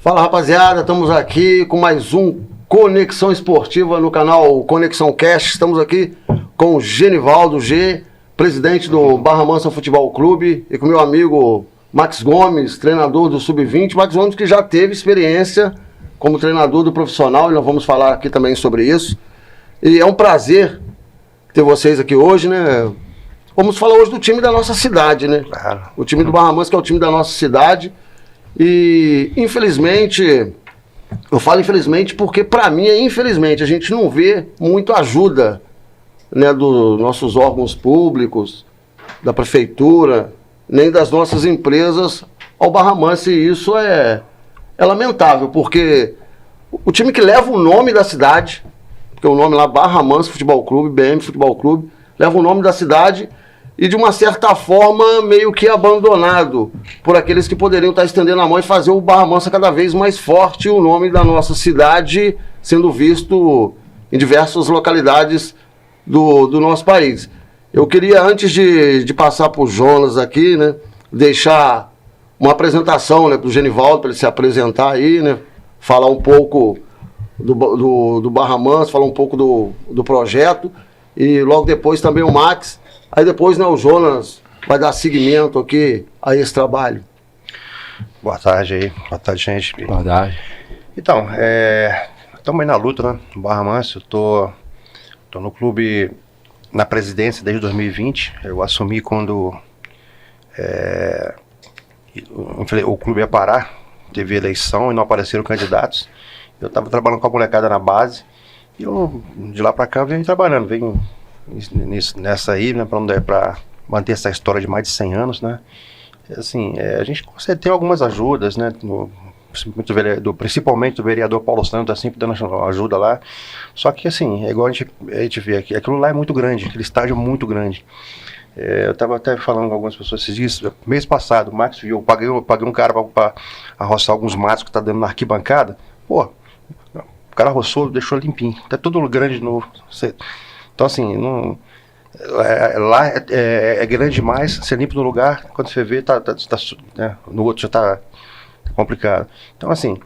Fala, rapaziada, estamos aqui com mais um Conexão Esportiva no canal Conexão Cast. Estamos aqui com o Genivaldo G, presidente do Barra Mansa Futebol Clube, e com meu amigo Max Gomes, treinador do Sub-20. Max Gomes que já teve experiência como treinador do profissional, e nós vamos falar aqui também sobre isso. E é um prazer ter vocês aqui hoje, né? Vamos falar hoje do time da nossa cidade, né? Claro. O time do Barra Mansa, que é o time da nossa cidade. E, infelizmente, eu falo infelizmente porque, para mim, infelizmente, a gente não vê muito ajuda, né, dos nossos órgãos públicos, da prefeitura, nem das nossas empresas ao Barra Mansa. E isso é lamentável, porque o time que leva o nome da cidade, porque o nome lá, Barra Mansa Futebol Clube, BM Futebol Clube, leva o nome da cidade e, de uma certa forma, meio que abandonado por aqueles que poderiam estar estendendo a mão e fazer o Barra Mansa cada vez mais forte, o nome da nossa cidade sendo visto em diversas localidades do nosso país. Eu queria, antes de passar para o Jonas aqui, né, deixar uma apresentação, né, para o Genivaldo, para ele se apresentar aí, né, falar um pouco do Barra Mansa, falar um pouco do projeto, e logo depois também o Max. Aí depois, né, o Jonas vai dar seguimento aqui a esse trabalho. Boa tarde aí, boa tarde, gente. Boa tarde. Então, estamos aí na luta, né, no Barra Mansa. Eu tô no clube, na presidência desde 2020. Eu assumi quando o clube ia parar, teve eleição e não apareceram candidatos. Eu estava trabalhando com a molecada na base, e eu, de lá para cá, eu venho trabalhando, venho nessa aí, né, para manter essa história de mais de 100 anos, né. Assim, a gente tem algumas ajudas, né, principalmente do vereador Paulo Santos, tá sempre dando ajuda lá. Só que, assim, é igual a gente vê aqui, aquilo lá é muito grande, aquele estádio é muito grande. Eu estava até falando com algumas pessoas esses dias, mês passado, o Max viu, eu paguei um cara para arroçar alguns matos que tá dando na arquibancada. Pô, o cara arroçou, deixou limpinho, tá tudo grande de novo. Então, assim, lá é grande demais, você limpa no lugar, quando você vê, né, no outro já tá complicado. Então, assim,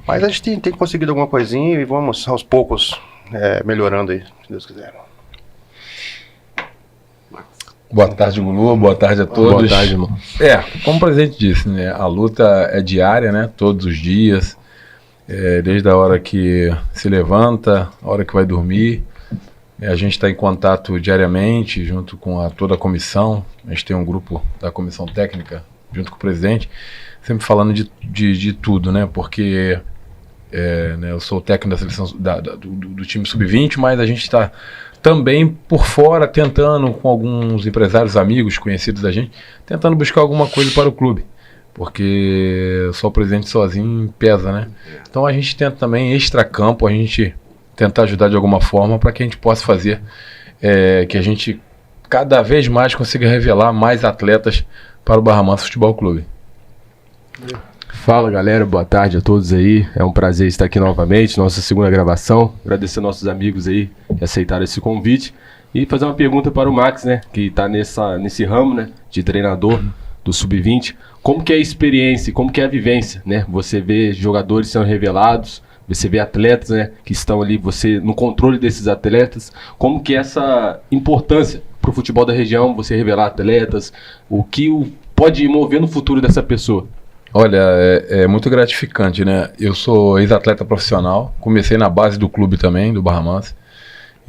mas a gente tem conseguido alguma coisinha e vamos aos poucos melhorando aí, se Deus quiser. Boa tarde, Gulu, boa tarde a todos. Boa tarde, irmão. Como o presidente disse, né, a luta é diária, né, todos os dias, desde a hora que se levanta, a hora que vai dormir. A gente está em contato diariamente, junto com toda a comissão. A gente tem um grupo da comissão técnica, junto com o presidente, sempre falando de tudo, né, porque né, eu sou o técnico da seleção do time Sub-20, mas a gente está também por fora, tentando, com alguns empresários, amigos, conhecidos da gente, tentando buscar alguma coisa para o clube, porque só o presidente sozinho pesa, né? Então a gente tenta também, extra-campo, a gente tentar ajudar de alguma forma para que a gente possa fazer que a gente cada vez mais consiga revelar mais atletas para o Barra Mansa Futebol Clube. Fala, galera, boa tarde a todos aí, é um prazer estar aqui novamente, nossa segunda gravação, agradecer aos nossos amigos aí que aceitaram esse convite e fazer uma pergunta para o Max, né, que está nesse ramo, né, de treinador do Sub-20, como que é a experiência, como que é a vivência, né, você vê jogadores sendo revelados, você vê atletas, né, que estão ali, você no controle desses atletas, como que é essa importância para o futebol da região, você revelar atletas, o que pode mover no futuro dessa pessoa? Olha, é muito gratificante, né? Eu sou ex-atleta profissional, comecei na base do clube também, do Barra Mansa,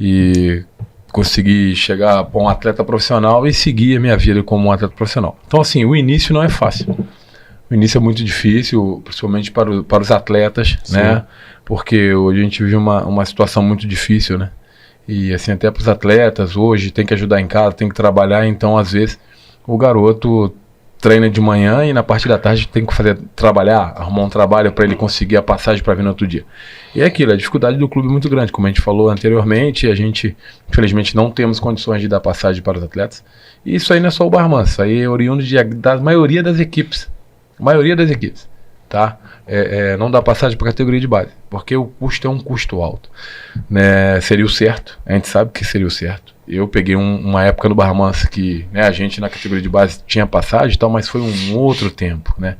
e consegui chegar para um atleta profissional e seguir a minha vida como um atleta profissional. Então, assim, o início não é fácil. O início é muito difícil, principalmente para os atletas, sim, né? Porque hoje a gente vive uma situação muito difícil, né? E, assim, até para os atletas, hoje tem que ajudar em casa, tem que trabalhar, então, às vezes, o garoto treina de manhã e na parte da tarde tem que trabalhar, arrumar um trabalho para ele conseguir a passagem para vir no outro dia. E é aquilo, a dificuldade do clube é muito grande, como a gente falou anteriormente, a gente, infelizmente, não temos condições de dar passagem para os atletas. E isso aí não é só o Barra Mansa, isso aí é oriundo da maioria das equipes. Tá? Não dá passagem para a categoria de base, porque o custo é um custo alto, né? Seria o certo, a gente sabe que seria o certo. Eu peguei uma época no Barra Mansa que, né, a gente na categoria de base tinha passagem e tal, mas foi um outro tempo, né?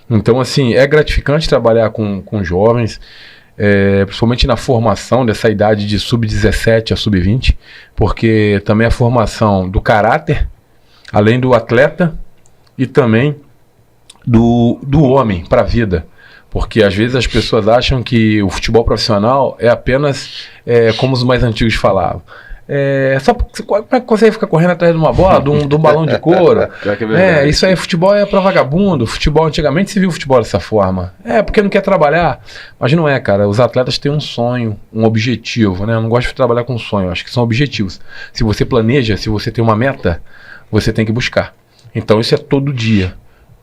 Então, assim, é gratificante trabalhar com jovens, principalmente na formação dessa idade de sub-17 a sub-20, porque também a formação do caráter, além do atleta, e também do homem para a vida. Porque às vezes as pessoas acham que o futebol profissional é apenas como os mais antigos falavam. Só como é que você fica correndo atrás de uma bola, de um balão de couro? Isso aí, futebol é pra vagabundo. Futebol, antigamente se viu futebol dessa forma. Porque não quer trabalhar. Mas não é, cara. Os atletas têm um sonho, um objetivo, né? Eu não gosto de trabalhar com sonho, eu acho que são objetivos. Se você planeja, se você tem uma meta, você tem que buscar. Então isso é todo dia.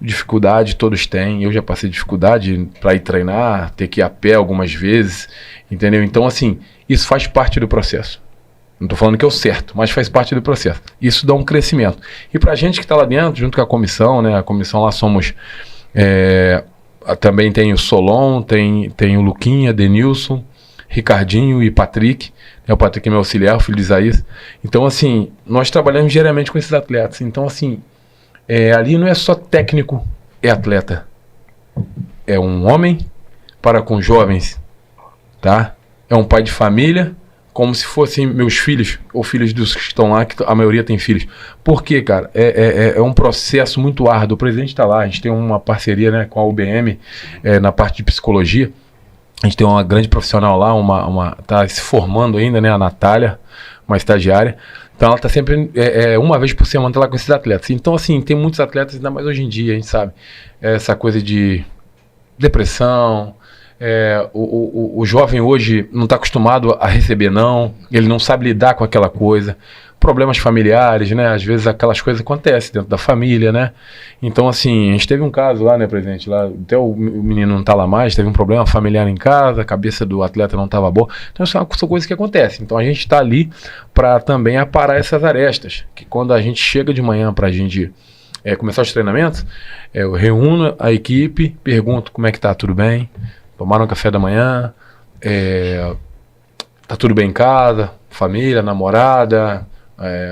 Dificuldade todos têm, eu já passei dificuldade para ir treinar, ter que ir a pé algumas vezes, entendeu? Então, assim, isso faz parte do processo. Não estou falando que é o certo, mas faz parte do processo. Isso dá um crescimento. E para a gente que está lá dentro, junto com a comissão, né? A comissão lá somos... também tem o Solon, tem o Luquinha, Denilson, Ricardinho e Patrick. O Patrick é meu auxiliar, o filho de Isaías. Então, assim, nós trabalhamos diariamente com esses atletas. Então, assim... ali não é só técnico, é atleta. É um homem para com jovens, tá? É um pai de família, como se fossem meus filhos, ou filhos dos que estão lá, que a maioria tem filhos. Por quê, cara? É um processo muito árduo. O presidente está lá, a gente tem uma parceria, né, com a UBM, na parte de psicologia. A gente tem uma grande profissional lá, tá se formando ainda, né, a Natália, uma estagiária. Então ela está sempre, uma vez por semana, tá lá com esses atletas. Então, assim, tem muitos atletas, ainda mais hoje em dia, a gente sabe, essa coisa de depressão, o jovem hoje não está acostumado a receber não, ele não sabe lidar com aquela coisa, problemas familiares, né, às vezes aquelas coisas acontecem dentro da família, né, então, assim, a gente teve um caso lá, né, presidente, lá, até o menino não está lá mais, teve um problema familiar em casa, a cabeça do atleta não estava boa, então são coisas que acontecem, então a gente está ali para também aparar essas arestas, que quando a gente chega de manhã para a gente começar os treinamentos, eu reúno a equipe, pergunto como é que tá, tudo bem? Tomaram café da manhã, tá tudo bem em casa, família, namorada,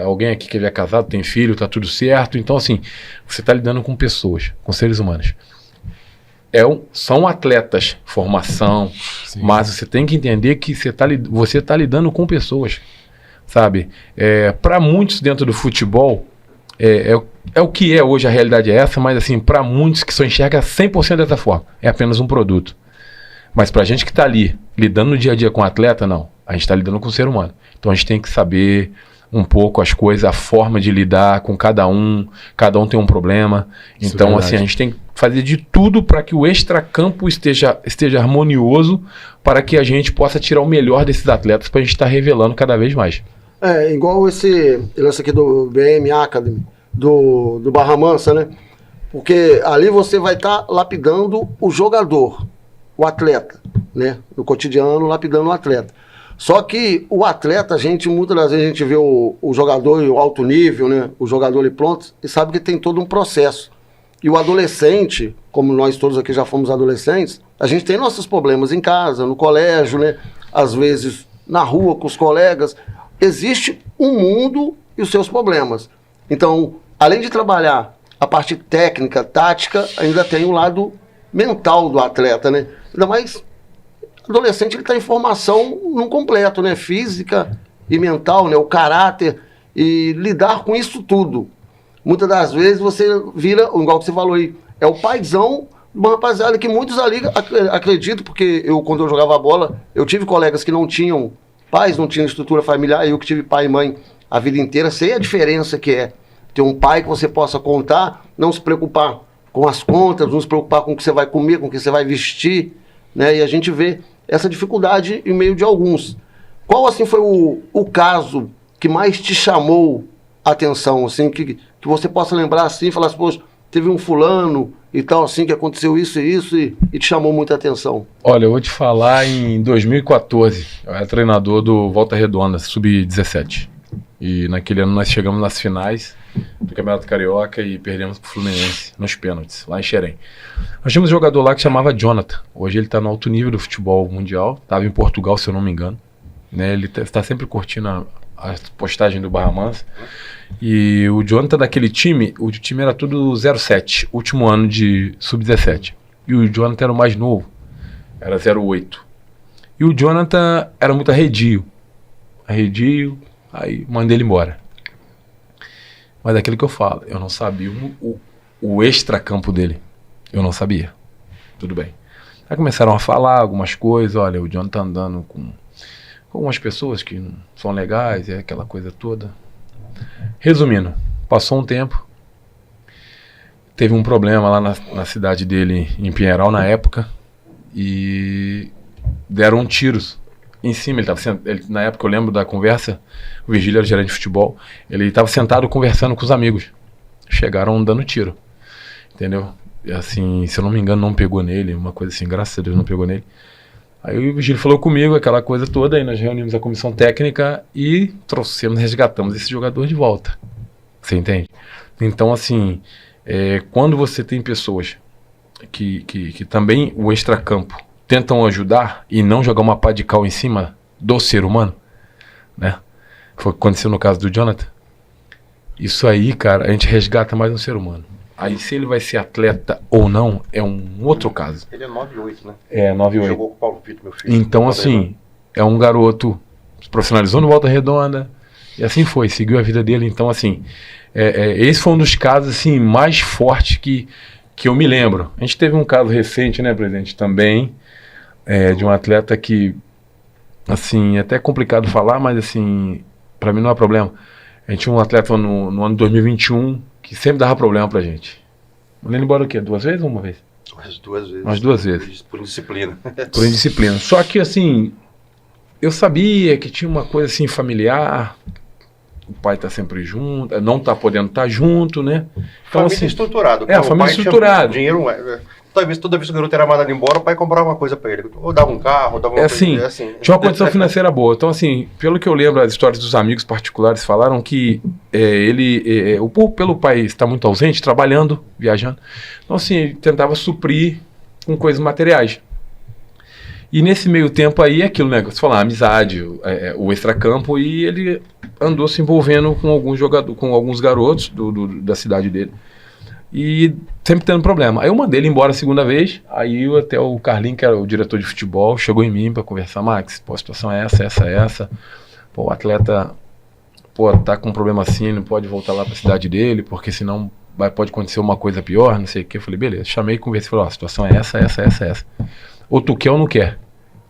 alguém aqui que é casado, tem filho, tá tudo certo. Então, assim, você está lidando com pessoas, com seres humanos. São atletas, formação, sim, mas você tem que entender que você tá lidando com pessoas, sabe? Para muitos dentro do futebol, o que é hoje, a realidade é essa, mas assim, para muitos que só enxerga 100% dessa forma, é apenas um produto. Mas pra gente que tá ali, lidando no dia a dia com o atleta, não. A gente tá lidando com o ser humano. Então a gente tem que saber um pouco as coisas, a forma de lidar com cada um tem um problema. Isso, então, assim, a gente tem que fazer de tudo para que o extracampo esteja harmonioso, para que a gente possa tirar o melhor desses atletas, para a gente estar revelando cada vez mais. Igual esse lance aqui do BM Academy, do Barra Mansa, né? Porque ali você vai estar lapidando o jogador, o atleta, né? No cotidiano, lapidando o atleta. Só que o atleta, muitas das vezes a gente vê o jogador em alto nível, né? O jogador ali pronto, e sabe que tem todo um processo. E o adolescente, como nós todos aqui já fomos adolescentes, a gente tem nossos problemas em casa, no colégio, né? Às vezes na rua com os colegas. Existe um mundo e os seus problemas. Então, além de trabalhar a parte técnica, tática, ainda tem o lado mental do atleta, né? Ainda mais adolescente, ele está em formação num completo, né? Física e mental, né? O caráter, e lidar com isso tudo. Muitas das vezes você vira, igual que você falou aí, é o paizão de uma rapaziada que muitos ali acreditam, porque quando eu jogava bola, eu tive colegas que não tinham pais, não tinham estrutura familiar, eu que tive pai e mãe a vida inteira, sei a diferença que é ter um pai que você possa contar, não se preocupar com as contas, não se preocupar com o que você vai comer, com o que você vai vestir, né? E a gente vê essa dificuldade em meio de alguns. Qual, assim, foi o caso que mais te chamou a atenção, assim, que você possa lembrar, assim, e falar assim, poxa, teve um fulano e tal, assim, que aconteceu isso e isso e te chamou muita atenção? Olha, eu vou te falar, em 2014, eu era treinador do Volta Redonda, sub-17. E naquele ano nós chegamos nas finais do Campeonato Carioca e perdemos pro Fluminense nos pênaltis, lá em Xerém. Nós tínhamos um jogador lá que chamava Jonathan. Hoje ele está no alto nível do futebol mundial, estava em Portugal, se eu não me engano, né? Ele está sempre curtindo a postagem do Barra Mansa. E o Jonathan daquele time, o time era tudo 07, último ano de sub-17. e o Jonathan era o mais novo, era 08. E o Jonathan era muito arredio, aí mandei ele embora. Mas é aquilo que eu falo, eu não sabia o extracampo dele, eu não sabia. Tudo bem. Aí começaram a falar algumas coisas, olha, o Jonathan tá andando com algumas pessoas que não são legais, é aquela coisa toda. Resumindo, passou um tempo, teve um problema lá na cidade dele, em Pinheiral, na época, e deram tiros em cima. Na época, eu lembro da conversa, o Virgílio era gerente de futebol, ele estava sentado conversando com os amigos. Chegaram dando tiro, entendeu? E assim, se eu não me engano, não pegou nele, uma coisa assim, graças a Deus não pegou nele. Aí o Virgílio falou comigo, aquela coisa toda, aí nós reunimos a comissão técnica e resgatamos esse jogador de volta. Você entende? Então, assim, quando você tem pessoas que também o extracampo tentam ajudar e não jogar uma pá de cal em cima do ser humano, né? Foi o que aconteceu no caso do Jonathan. Isso aí, cara, a gente resgata mais um ser humano. Aí se ele vai ser atleta ou não, é um outro caso. Ele é 9'8", né? É, 9'8". Jogou com o Paulo Vitor, meu filho. Então, assim, é um garoto se profissionalizou no Volta Redonda, e assim foi, seguiu a vida dele. Então, assim, esse foi um dos casos, assim, mais fortes que eu me lembro. A gente teve um caso recente, né, presidente, também, de um atleta que, assim, é até complicado falar, mas, assim, pra mim não é problema. A gente tinha um atleta no ano 2021 que sempre dava problema pra gente. Mandando embora o quê? 2 vezes ou uma vez? Duas vezes. Umas 2 vezes. Por indisciplina. Por indisciplina. Só que, assim, eu sabia que tinha uma coisa, assim, familiar. O pai tá sempre junto, não tá podendo estar junto, né? Então, Família assim, estruturado. a família estruturada. Dinheiro, toda vez que o garoto era mandado embora, o pai comprava uma coisa pra ele. Ou dava um carro, ou dava uma coisa. Assim, tinha uma condição financeira boa. Então, assim, pelo que eu lembro, as histórias dos amigos particulares falaram que pelo pai estar muito ausente, trabalhando, viajando, então, assim, ele tentava suprir com coisas materiais. E nesse meio tempo aí, aquilo, né, você fala, a amizade, o extracampo, e ele andou se envolvendo com alguns garotos da cidade dele. E sempre tendo problema. Aí eu mandei ele embora a segunda vez, aí até o Carlinho, que era o diretor de futebol, chegou em mim para conversar, Max, pô, a situação é essa. Pô, o atleta, tá com um problema assim, não pode voltar lá para a cidade dele, porque senão pode acontecer uma coisa pior, não sei o que. Eu falei, beleza, chamei e conversei, falei, a situação é essa. Ou tu quer ou não quer.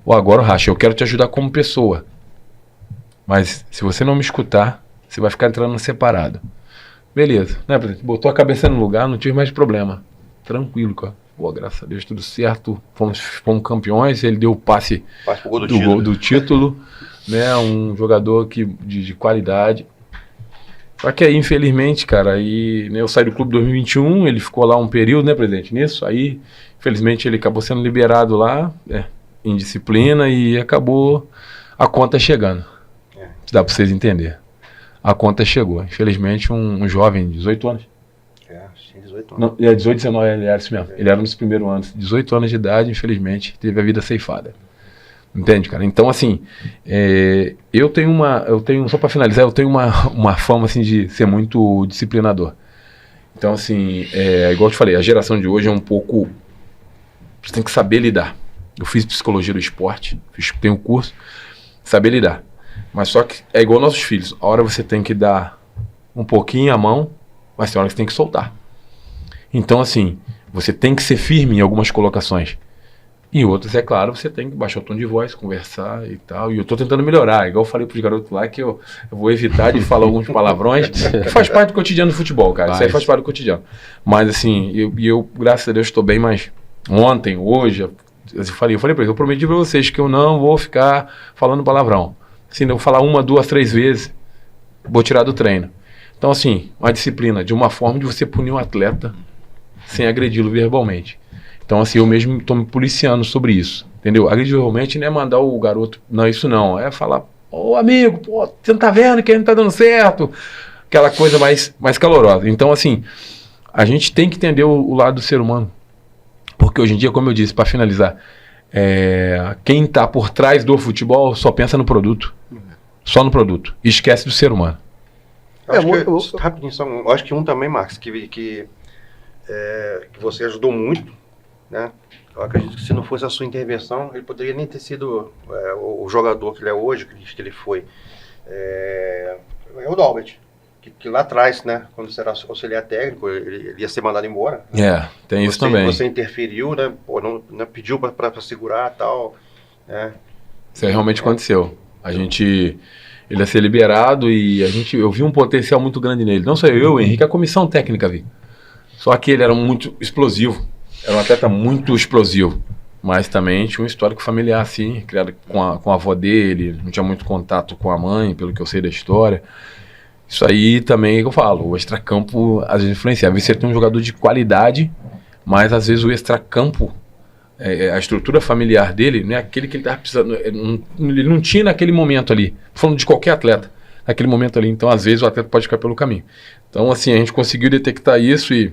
Ou agora, Racha, eu quero te ajudar como pessoa. Mas se você não me escutar, você vai ficar entrando separado. Beleza, né, presidente? Botou a cabeça no lugar, não tive mais problema. Tranquilo, cara. Pô, graças a Deus, tudo certo. Fomos campeões, ele deu o passe do título, né? Um jogador de qualidade. Só que aí, infelizmente, cara, eu saí do clube em 2021, ele ficou lá um período, né, presidente, nisso. Aí, infelizmente, ele acabou sendo liberado lá, em disciplina, e acabou a conta chegando. Dá pra vocês entenderem. A conta chegou. Infelizmente, um jovem de 18 anos. Tinha 18 anos. Não, 18, 19, ele era isso mesmo. Ele era nos primeiros anos. 18 anos de idade, infelizmente, teve a vida ceifada. Entende, cara? Então, assim, só pra finalizar, eu tenho uma fama, assim, de ser muito disciplinador. Então, assim, igual eu te falei, a geração de hoje é um pouco... Você tem que saber lidar. Eu fiz psicologia do esporte, tenho um curso, saber lidar. Mas só que é igual nossos filhos. A hora você tem que dar um pouquinho a mão, mas tem hora que você tem que soltar. Então, assim, você tem que ser firme em algumas colocações. Em outras, é claro, você tem que baixar o tom de voz, conversar e tal. E eu tô tentando melhorar. Igual eu falei pros garotos lá que eu vou evitar de falar alguns palavrões, que faz parte do cotidiano do futebol, cara. Isso aí faz parte do cotidiano. Mas, assim, eu graças a Deus, estou bem, mas ontem, hoje, eu falei pra eles, eu prometi pra vocês que eu não vou ficar falando palavrão. Se eu falar 1, 2, 3 vezes, vou tirar do treino. Então, assim, uma disciplina, de uma forma de você punir um atleta sem agredi-lo verbalmente. Então, assim, eu mesmo estou me policiando sobre isso, entendeu? Agredir verbalmente não é mandar o garoto, não, isso não. É falar, ô amigo, pô, você não tá vendo que não tá dando certo? Aquela coisa mais calorosa. Então, assim, a gente tem que entender o lado do ser humano. Porque hoje em dia, como eu disse, para finalizar, quem está por trás do futebol só pensa no produto. Só no produto. E esquece do ser humano. Rapidinho, eu acho que também, Max, que você ajudou muito né? Eu acredito que se não fosse a sua intervenção, ele poderia nem ter sido o jogador que ele é hoje, que ele foi. É o Dalbert, que lá atrás, né, quando você era auxiliar técnico, ele ia ser mandado embora. Tem isso também. Você interferiu, né, pô, não pediu para segurar e tal, né? Isso realmente aconteceu. Ele ia ser liberado e eu vi um potencial muito grande nele. Não só eu, o Henrique, a comissão técnica vi. Só que ele era muito explosivo. Era um atleta muito explosivo. Mas também tinha um histórico familiar, assim, criado com a avó dele, não tinha muito contato com a mãe, pelo que eu sei da história. Isso aí também é que eu falo, o extracampo às vezes influencia. Às vezes você tem um jogador de qualidade, mas às vezes o extracampo, a estrutura familiar dele, não é aquele que ele estava precisando, ele não tinha naquele momento ali. Falando de qualquer atleta, naquele momento ali. Então, às vezes, o atleta pode ficar pelo caminho. Então, assim, a gente conseguiu detectar isso e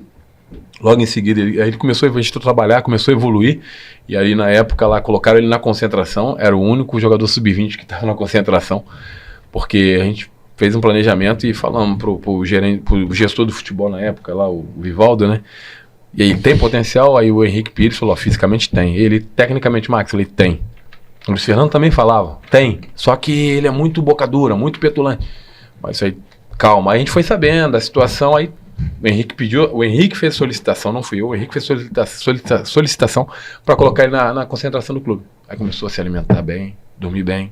logo em seguida, a gente começou a trabalhar, começou a evoluir. E aí, na época, lá, colocaram ele na concentração. Era o único jogador sub-20 que estava na concentração. Porque a gente fez um planejamento e falamos pro gestor do futebol na época, lá, o Vivaldo, né? E aí, tem potencial? Aí o Henrique Pires falou, fisicamente tem. Ele, tecnicamente, Max, ele tem. O Luiz Fernando também falava, tem. Só que ele é muito boca dura, muito petulante. Mas isso aí, calma. Aí a gente foi sabendo da situação, aí o Henrique fez solicitação, não fui eu, o Henrique fez solicitação para colocar ele na concentração do clube. Aí começou a se alimentar bem, dormir bem,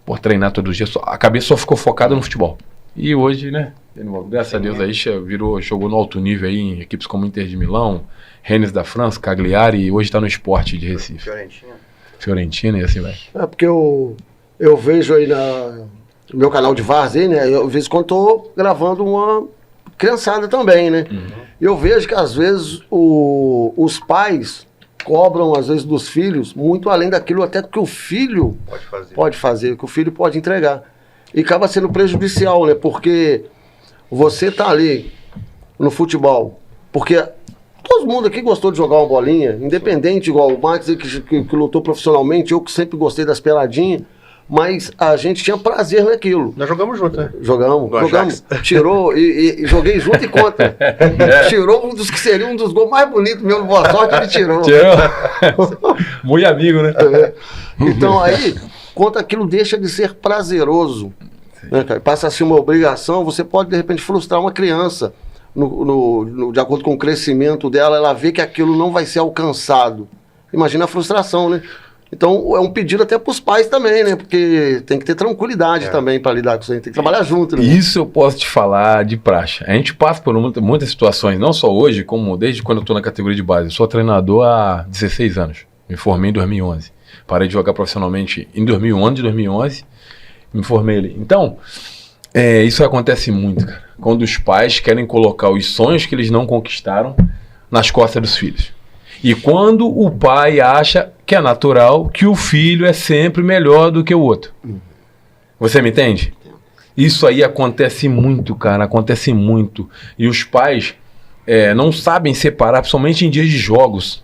por treinar todo dia. A cabeça só ficou focada no futebol. E hoje, né, graças a Deus aí, jogou no alto nível aí em equipes como Inter de Milão, Rennes da França, Cagliari, e hoje está no Sport de Recife. Fiorentina e assim vai. Porque eu vejo aí no meu canal de Várzea, né, eu de vez em quando tô gravando uma criançada também, né? Uhum. Eu vejo que às vezes os pais cobram às vezes dos filhos muito além daquilo até que o filho pode fazer, que o filho pode entregar. E acaba sendo prejudicial, né? Porque você tá ali no futebol, porque todo mundo aqui gostou de jogar uma bolinha, independente, igual o Max que lutou profissionalmente, eu que sempre gostei das peladinhas, mas a gente tinha prazer naquilo. Nós jogamos junto, né? Jogamos. Tirou, e joguei junto e contra. Tirou um dos que seria um dos gols mais bonitos meu no Boa Sorte, ele tirou. Muito amigo, né? Então aí, quando aquilo deixa de ser prazeroso, né, cara, passa a ser uma obrigação, você pode de repente frustrar uma criança. De acordo com o crescimento dela, ela vê que aquilo não vai ser alcançado. Imagina a frustração, né? Então é um pedido até para os pais também, né? Porque tem que ter tranquilidade também para lidar com isso aí, tem que trabalhar junto, né? Isso eu posso te falar de praxe. A gente passa por muitas situações, não só hoje, como desde quando eu estou na categoria de base. Eu sou treinador há 16 anos, me formei em 2011. Parei de jogar profissionalmente em 2011, me formei ali. Então, isso acontece muito, cara. Quando os pais querem colocar os sonhos que eles não conquistaram nas costas dos filhos. E quando o pai acha que é natural que o filho é sempre melhor do que o outro. Você me entende? Isso aí acontece muito, cara, acontece muito. E os pais não sabem separar, principalmente em dias de jogos.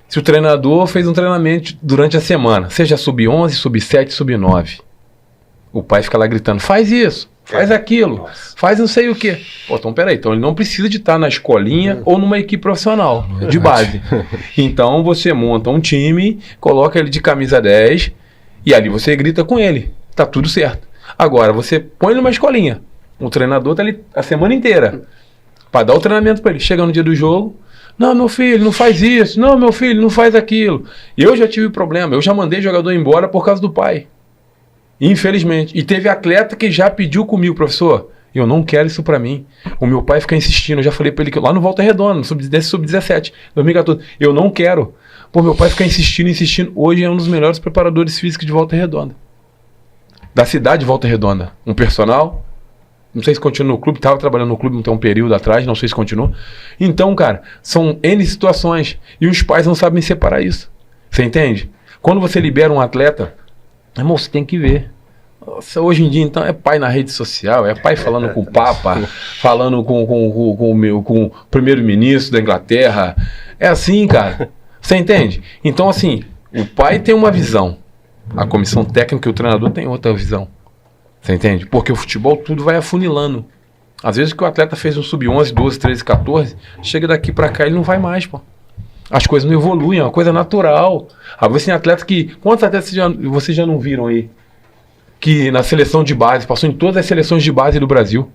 Se o treinador fez um treinamento durante a semana, seja sub-11, sub-7, sub-9, o pai fica lá gritando, faz isso, faz aquilo, faz não sei o quê. Pô, então peraí, então ele não precisa de estar na escolinha ou numa equipe profissional, de base. Então você monta um time, coloca ele de camisa 10 e ali você grita com ele, tá tudo certo. Agora, você põe ele numa escolinha, o treinador tá ali a semana inteira para dar o treinamento para ele. Chega no dia do jogo, não, meu filho, não faz isso, não, meu filho, não faz aquilo. Eu já tive problema, eu já mandei jogador embora por causa do pai. Infelizmente. E teve atleta que já pediu comigo, professor, eu não quero isso pra mim. O meu pai fica insistindo, eu já falei pra ele que lá no Volta Redonda, no sub-17, 2014, eu não quero. Pô, meu pai fica insistindo. Hoje é um dos melhores preparadores físicos de Volta Redonda. Da cidade de Volta Redonda. Um personal, não sei se continua no clube, estava trabalhando no clube um período atrás, não sei se continua. Então, cara, são N situações e os pais não sabem separar isso. Você entende? Quando você libera um atleta, irmão, você tem que ver. Nossa, hoje em dia, então, é pai na rede social, é pai falando com o Papa, falando com o primeiro-ministro da Inglaterra. É assim, cara. Você entende? Então, assim, o pai tem uma visão, a comissão técnica e o treinador tem outra visão. Você entende? Porque o futebol tudo vai afunilando. Às vezes que o atleta fez um sub-11, 12, 13, 14, chega daqui pra cá ele não vai mais, pô. As coisas não evoluem, é uma coisa natural. Você tem atleta que... Quantos atletas vocês já não viram aí? Que na seleção de base, passou em todas as seleções de base do Brasil.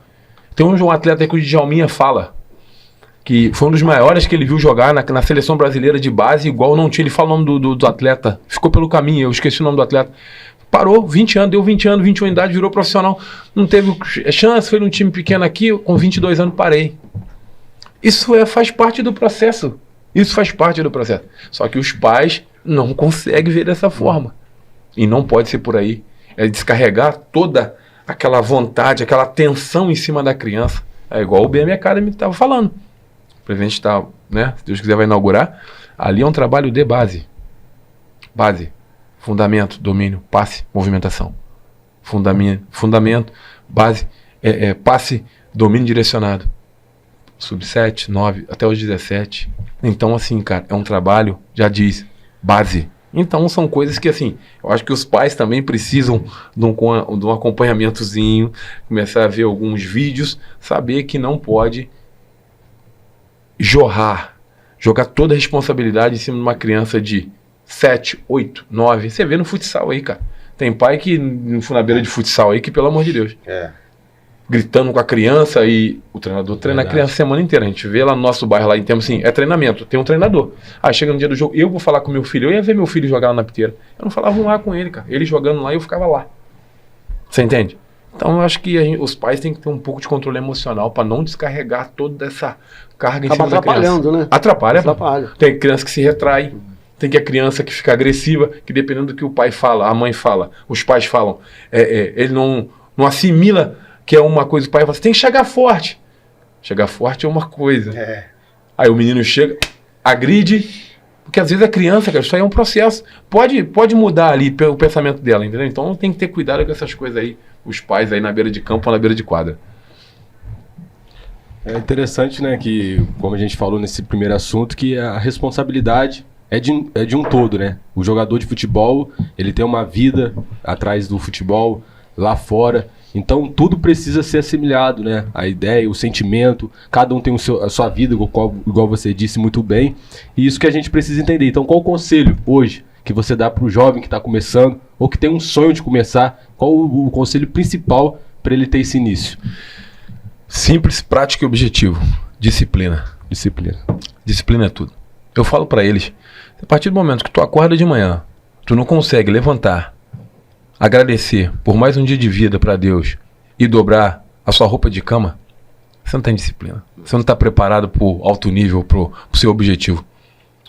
Tem um atleta aí que o Djalminha fala, que foi um dos maiores que ele viu jogar na seleção brasileira de base, igual não tinha. Ele fala o nome do atleta, ficou pelo caminho, eu esqueci o nome do atleta. Parou, 20 anos, deu 20 anos, 21 idade, virou profissional. Não teve chance, foi num time pequeno aqui, com 22 anos parei. Isso faz parte do processo. Isso faz parte do processo. Só que os pais não conseguem ver dessa forma. E não pode ser por aí. É descarregar toda aquela vontade, aquela tensão em cima da criança. É igual o BM Academy estava falando. O presidente está, né? Se Deus quiser, vai inaugurar. Ali é um trabalho de base. Base. Fundamento, domínio, passe, movimentação. Fundamento, base, passe, domínio direcionado. Sub-7, 9, até os 17. Então, assim, cara, é um trabalho, já diz, base. Então, são coisas que, assim, eu acho que os pais também precisam de um acompanhamentozinho, começar a ver alguns vídeos, saber que não pode jogar toda a responsabilidade em cima de uma criança de 7, 8, 9. Você vê no futsal aí, cara. Tem pai que, na beira de futsal aí, que, pelo amor de Deus, gritando com a criança, e o treinador treina a criança a semana inteira. A gente vê lá no nosso bairro, lá em termos assim, é treinamento, tem um treinador. Aí chega no dia do jogo, eu vou falar com meu filho, eu ia ver meu filho jogar lá na piteira. Eu não falava um A com ele, cara. Ele jogando lá e eu ficava lá. Você entende? Então eu acho que os pais têm que ter um pouco de controle emocional para não descarregar toda essa carga em cima da criança. Atrapalhando, né? Atrapalha. Tem criança que se retrai, tem que a criança que fica agressiva, que dependendo do que o pai fala, a mãe fala, os pais falam, ele não assimila que é uma coisa, o pai fala, você tem que chegar forte. Chegar forte é uma coisa. Aí o menino chega, agride, porque às vezes a criança, cara, isso aí é um processo. Pode mudar ali o pensamento dela, entendeu? Então tem que ter cuidado com essas coisas aí, os pais aí na beira de campo ou na beira de quadra. É interessante, né, que, como a gente falou nesse primeiro assunto, que a responsabilidade é de um todo, né? O jogador de futebol, ele tem uma vida atrás do futebol, lá fora. Então tudo precisa ser assimilado, né? A ideia, o sentimento, cada um tem a sua vida, igual você disse muito bem. E isso que a gente precisa entender. Então qual o conselho hoje que você dá para o jovem que está começando ou que tem um sonho de começar? Qual o conselho principal para ele ter esse início? Simples, prático e objetivo. Disciplina. Disciplina é tudo. Eu falo para eles, a partir do momento que tu acorda de manhã, tu não consegue levantar, agradecer por mais um dia de vida para Deus e dobrar a sua roupa de cama, você não tem disciplina. Você não está preparado para o alto nível, para o seu objetivo.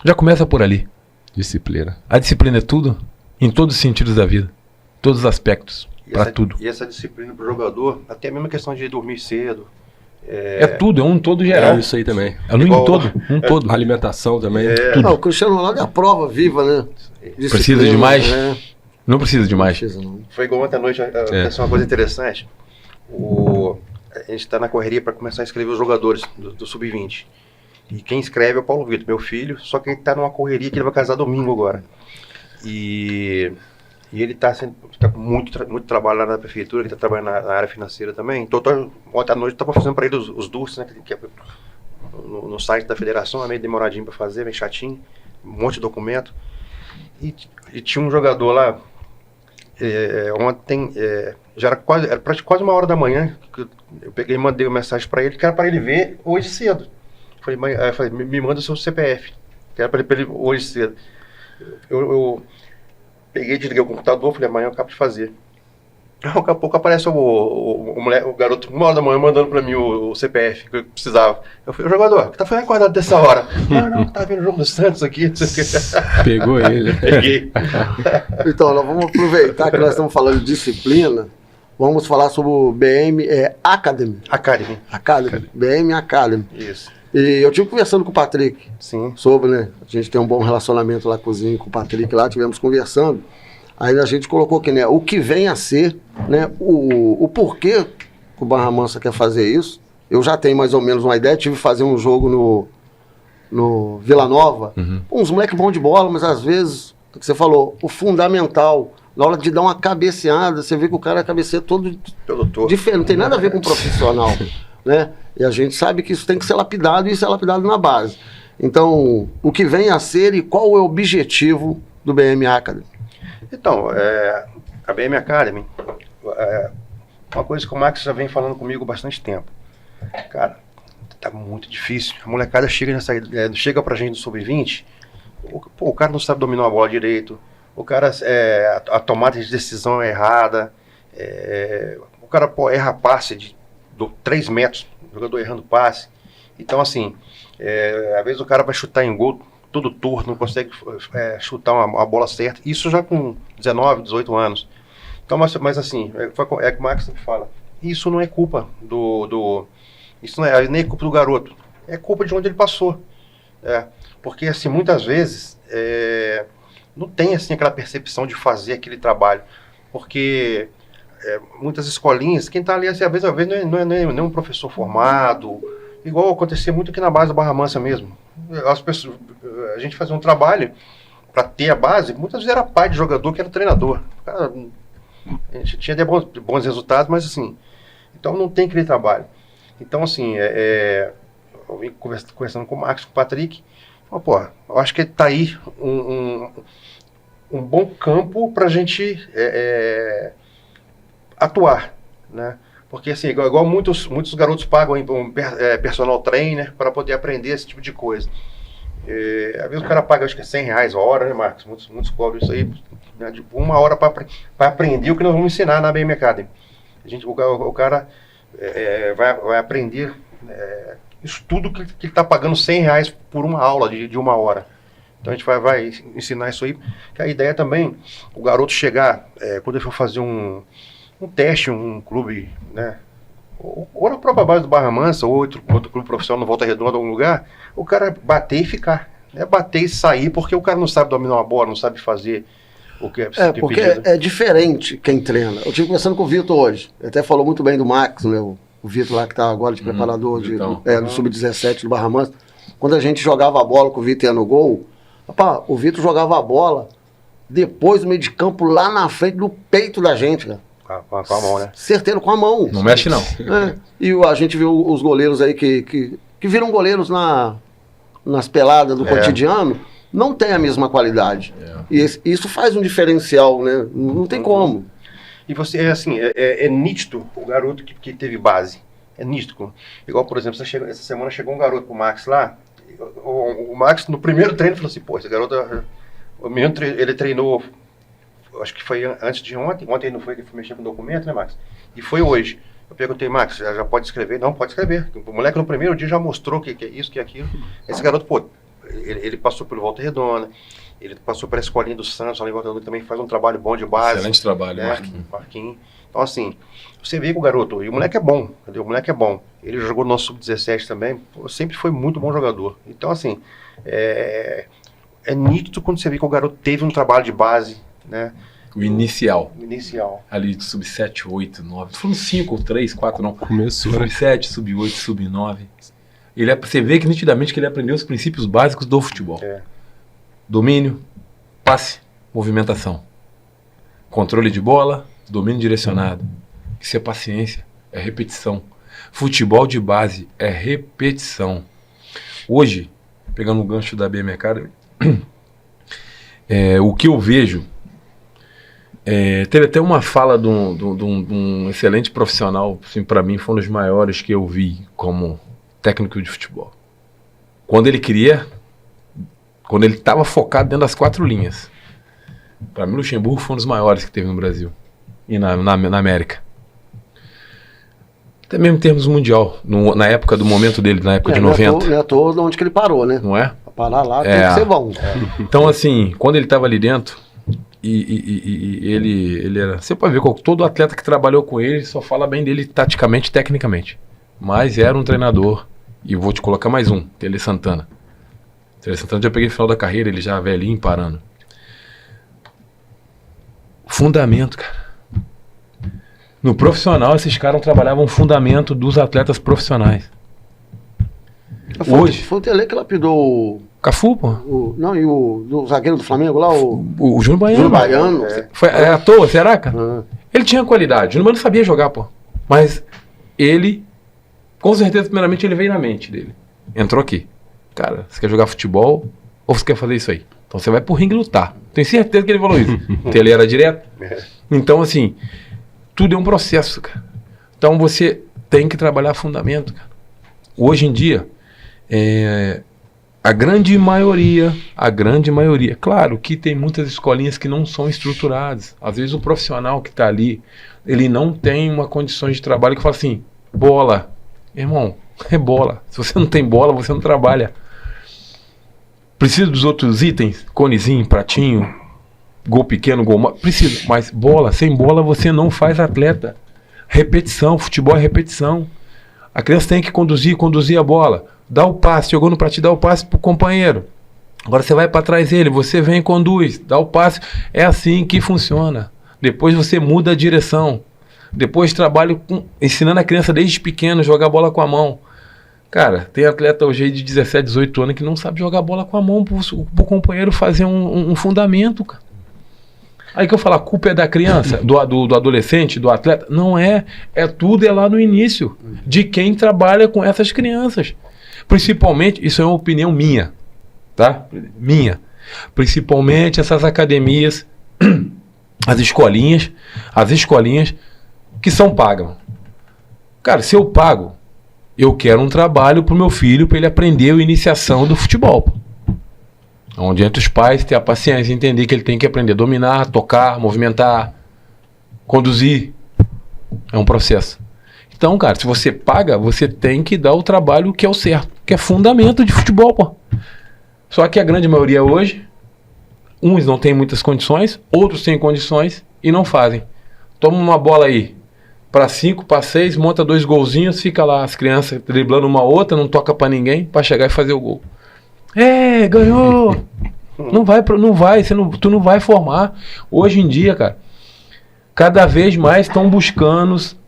Já começa por ali. Disciplina. A disciplina é tudo, em todos os sentidos da vida, todos os aspectos, para tudo. E essa disciplina para o jogador, até mesmo a questão de dormir cedo. É tudo, é um todo geral. Isso aí também. É um todo. A alimentação também. Tudo. Não, o Cristiano Ronaldo é a prova viva, né? Disciplina, precisa de mais? né? Não precisa de mais. Foi igual ontem à noite, aconteceu uma coisa interessante. A gente está na correria para começar a inscrever os jogadores do Sub-20. E quem escreve é o Paulo Vitor, meu filho, só que ele está numa correria que ele vai casar domingo agora. E ele está com muito trabalho lá na prefeitura, ele está trabalhando na área financeira também. Então, ontem à noite eu estava fazendo para ele os DURS, né, que é no site da federação, é meio demoradinho para fazer, meio chatinho, um monte de documento. E tinha um jogador lá, ontem, já era quase 1h da manhã, que eu peguei e mandei uma mensagem para ele, que era para ele ver hoje cedo. Falei, mãe, me manda o seu CPF, que era para ele hoje cedo. Eu peguei, desliguei o computador, falei, amanhã eu acabo de fazer. Daqui a pouco aparece o garoto 1h da manhã mandando pra mim o CPF que eu precisava. Eu falei, o jogador, o que tá fazendo acordado dessa hora? Não, tá vendo o jogo do Santos aqui. Pegou ele. Peguei. Então, nós vamos aproveitar que nós estamos falando de disciplina, vamos falar sobre o BM Academy. BM Academy. Isso. E eu tive conversando com o Patrick. Sim. Sobre, né? A gente tem um bom relacionamento lá cozinha com o Patrick lá, tivemos conversando. Aí a gente colocou aqui, né? O que vem a ser, né? O porquê que o Barra Mansa quer fazer isso. Eu já tenho mais ou menos uma ideia. Tive que fazer um jogo no Vila Nova. Uns moleques bons de bola, mas às vezes, o que você falou, o fundamental, na hora de dar uma cabeceada, você vê que o cara cabeceia todo diferente. Não tem nada a ver com o profissional, né? E a gente sabe que isso tem que ser lapidado, e isso é lapidado na base. Então, o que vem a ser e qual é o objetivo do BM Academy? Então, a BM Academy, uma coisa que o Max já vem falando comigo há bastante tempo. Cara, tá muito difícil. A molecada chega pra gente no sub-20, o cara não sabe dominar a bola direito, o cara, a tomada de decisão é errada, o cara erra passe de 3 metros, o jogador errando passe. Então, assim, às vezes o cara vai chutar em gol todo torto, não consegue chutar uma bola certa. Isso já com 19, 18 anos. Então, mas assim, que o Max sempre fala, isso não é culpa isso não é nem culpa do garoto, é culpa de onde ele passou. Porque, assim, muitas vezes não tem, assim, aquela percepção de fazer aquele trabalho. Porque muitas escolinhas, quem está ali, assim, às vezes não é um professor formado, igual acontecia muito aqui na base da Barra Mansa mesmo. A gente fazia um trabalho para ter a base, muitas vezes era pai de jogador que era treinador. Cara, a gente tinha bons resultados, mas assim, então não tem aquele trabalho. Então, assim, eu vim conversando com o Max, com o Patrick, eu acho que tá aí um bom campo para a gente atuar, né? Porque, assim, igual muitos garotos pagam um personal trainer para poder aprender esse tipo de coisa. Às vezes o cara paga, acho que é R$100 a hora, né, Marcos? Muitos cobram isso aí, né, de 1 hora para aprender o que nós vamos ensinar na BM Academy. O cara vai aprender isso tudo que ele está pagando R$100 por uma aula de 1 hora. Então a gente vai ensinar isso aí. Que a ideia também, o garoto chegar, quando ele for fazer um teste, um clube, né, ou na própria base do Barra Mansa, ou outro clube profissional no Volta Redonda, algum lugar, o cara bater e ficar. Bater e sair, porque o cara não sabe dominar uma bola, não sabe fazer o que é porque pedido. é diferente quem treina. Eu estive conversando com o Vitor hoje, ele até falou muito bem do Max, né, o Vitor lá que está agora de preparador do Sub-17 do Barra Mansa. Quando a gente jogava a bola com o Vitor ia no gol, o Vitor jogava a bola depois do meio de campo lá na frente do peito da gente, cara. Com a mão, né? Certeiro com a mão. Não mexe, não. E a gente viu os goleiros aí que viram goleiros nas peladas do cotidiano, não tem a mesma qualidade. E isso faz um diferencial, né? Não tem como. E você, assim, é nítido o garoto que teve base. É nítido. Igual, por exemplo, essa semana chegou um garoto pro Max lá, o Max, no primeiro treino, falou assim, esse garoto, o menino, ele treinou, acho que foi antes de ontem ele não foi, ele foi mexer com o documento, né, Max? E foi hoje. Eu perguntei, Max, já pode escrever? Não, pode escrever. O moleque no primeiro dia já mostrou que é isso, que é aquilo. Esse garoto, ele passou pelo Volta Redonda, ele passou pela escolinha do Santos, ali em Volta Redonda, também faz um trabalho bom de base. Excelente trabalho, né? Marquinhos. Então, assim, você vê que o garoto, e o moleque é bom, entendeu? O moleque é bom. Ele jogou no nosso Sub-17 também, sempre foi muito bom jogador. Então, assim, é nítido quando você vê que o garoto teve um trabalho de base, né? O inicial. Ali de sub-7, 8, 9. Foram 5, 3, 4, não. Começou. Sub-7, sub-8, sub-9. Você vê que nitidamente que ele aprendeu os princípios básicos do futebol. Domínio, passe, movimentação. Controle de bola, domínio direcionado. Isso é paciência, é repetição. Futebol de base é repetição. Hoje, pegando o gancho da BM Academy, o que eu vejo, teve até uma fala de um excelente profissional, assim, para mim foi um dos maiores que eu vi como técnico de futebol. Quando ele estava focado dentro das 4 linhas. Para mim, Luxemburgo foi um dos maiores que teve no Brasil e na América. Até mesmo em termos mundial, na época do momento dele, na época de 90. Não é à toa de onde que ele parou, né? Não é? Pra parar lá tem que ser bom. Então, assim, quando ele estava ali dentro, e ele era... Você pode ver que todo atleta que trabalhou com ele só fala bem dele taticamente, tecnicamente. Mas era um treinador, e vou te colocar mais um, Tele Santana. Tele Santana já peguei no final da carreira, ele já velhinho, parando. Fundamento, cara. No profissional, esses caras trabalhavam o fundamento dos atletas profissionais. Hoje... Foi o Tele que lapidou Cafu, pô. E o zagueiro do Flamengo lá, o Júnior Baiano. Júnior Baiano. Foi à toa, será, cara? Ele tinha qualidade. O Júnior Baiano sabia jogar, pô. Mas ele, com certeza, primeiramente, ele veio na mente dele. Entrou aqui. cara, você quer jogar futebol ou você quer fazer isso aí? Então você vai pro ringue lutar. Tenho certeza que ele falou isso. Então ele era direto. Então, assim, tudo é um processo, cara. Então você tem que trabalhar fundamento, cara. Hoje em dia, a grande maioria, claro que tem muitas escolinhas que não são estruturadas. Às vezes o profissional que está ali, ele não tem uma condição de trabalho que fala assim, bola, irmão, é bola. Se você não tem bola, você não trabalha. Precisa dos outros itens, conezinho, pratinho, gol pequeno, gol maior, precisa. Mas bola, sem bola você não faz atleta. Repetição, futebol é repetição. A criança tem que conduzir a bola. Dá o passe, jogou no pratinho, dá o passe pro companheiro. Agora você vai para trás dele, você vem e conduz, dá o passe. É assim que funciona. Depois você muda a direção. Depois trabalho ensinando a criança desde pequeno a jogar bola com a mão. Cara, tem atleta hoje aí de 17, 18 anos que não sabe jogar bola com a mão pro companheiro fazer um fundamento, cara. Aí que eu falo, a culpa é da criança, do adolescente, do atleta? Não é. Tudo é lá no início, de quem trabalha com essas crianças. Principalmente, isso é uma opinião minha, tá? Minha. Principalmente essas academias, as escolinhas que são pagas. Cara, se eu pago, eu quero um trabalho pro meu filho para ele aprender a iniciação do futebol. Onde entra os pais, ter a paciência, entender que ele tem que aprender a dominar, tocar, movimentar, conduzir. É um processo. Então, cara, se você paga, você tem que dar o trabalho que é o certo, que é fundamento de futebol, pô. Só que a grande maioria hoje, uns não têm muitas condições, outros têm condições e não fazem. Toma uma bola aí, para 5, para 6, monta 2 golzinhos, fica lá as crianças driblando uma outra, não toca para ninguém, para chegar e fazer o gol. Ganhou! Não vai, tu não vai formar. Hoje em dia, cara, cada vez mais estão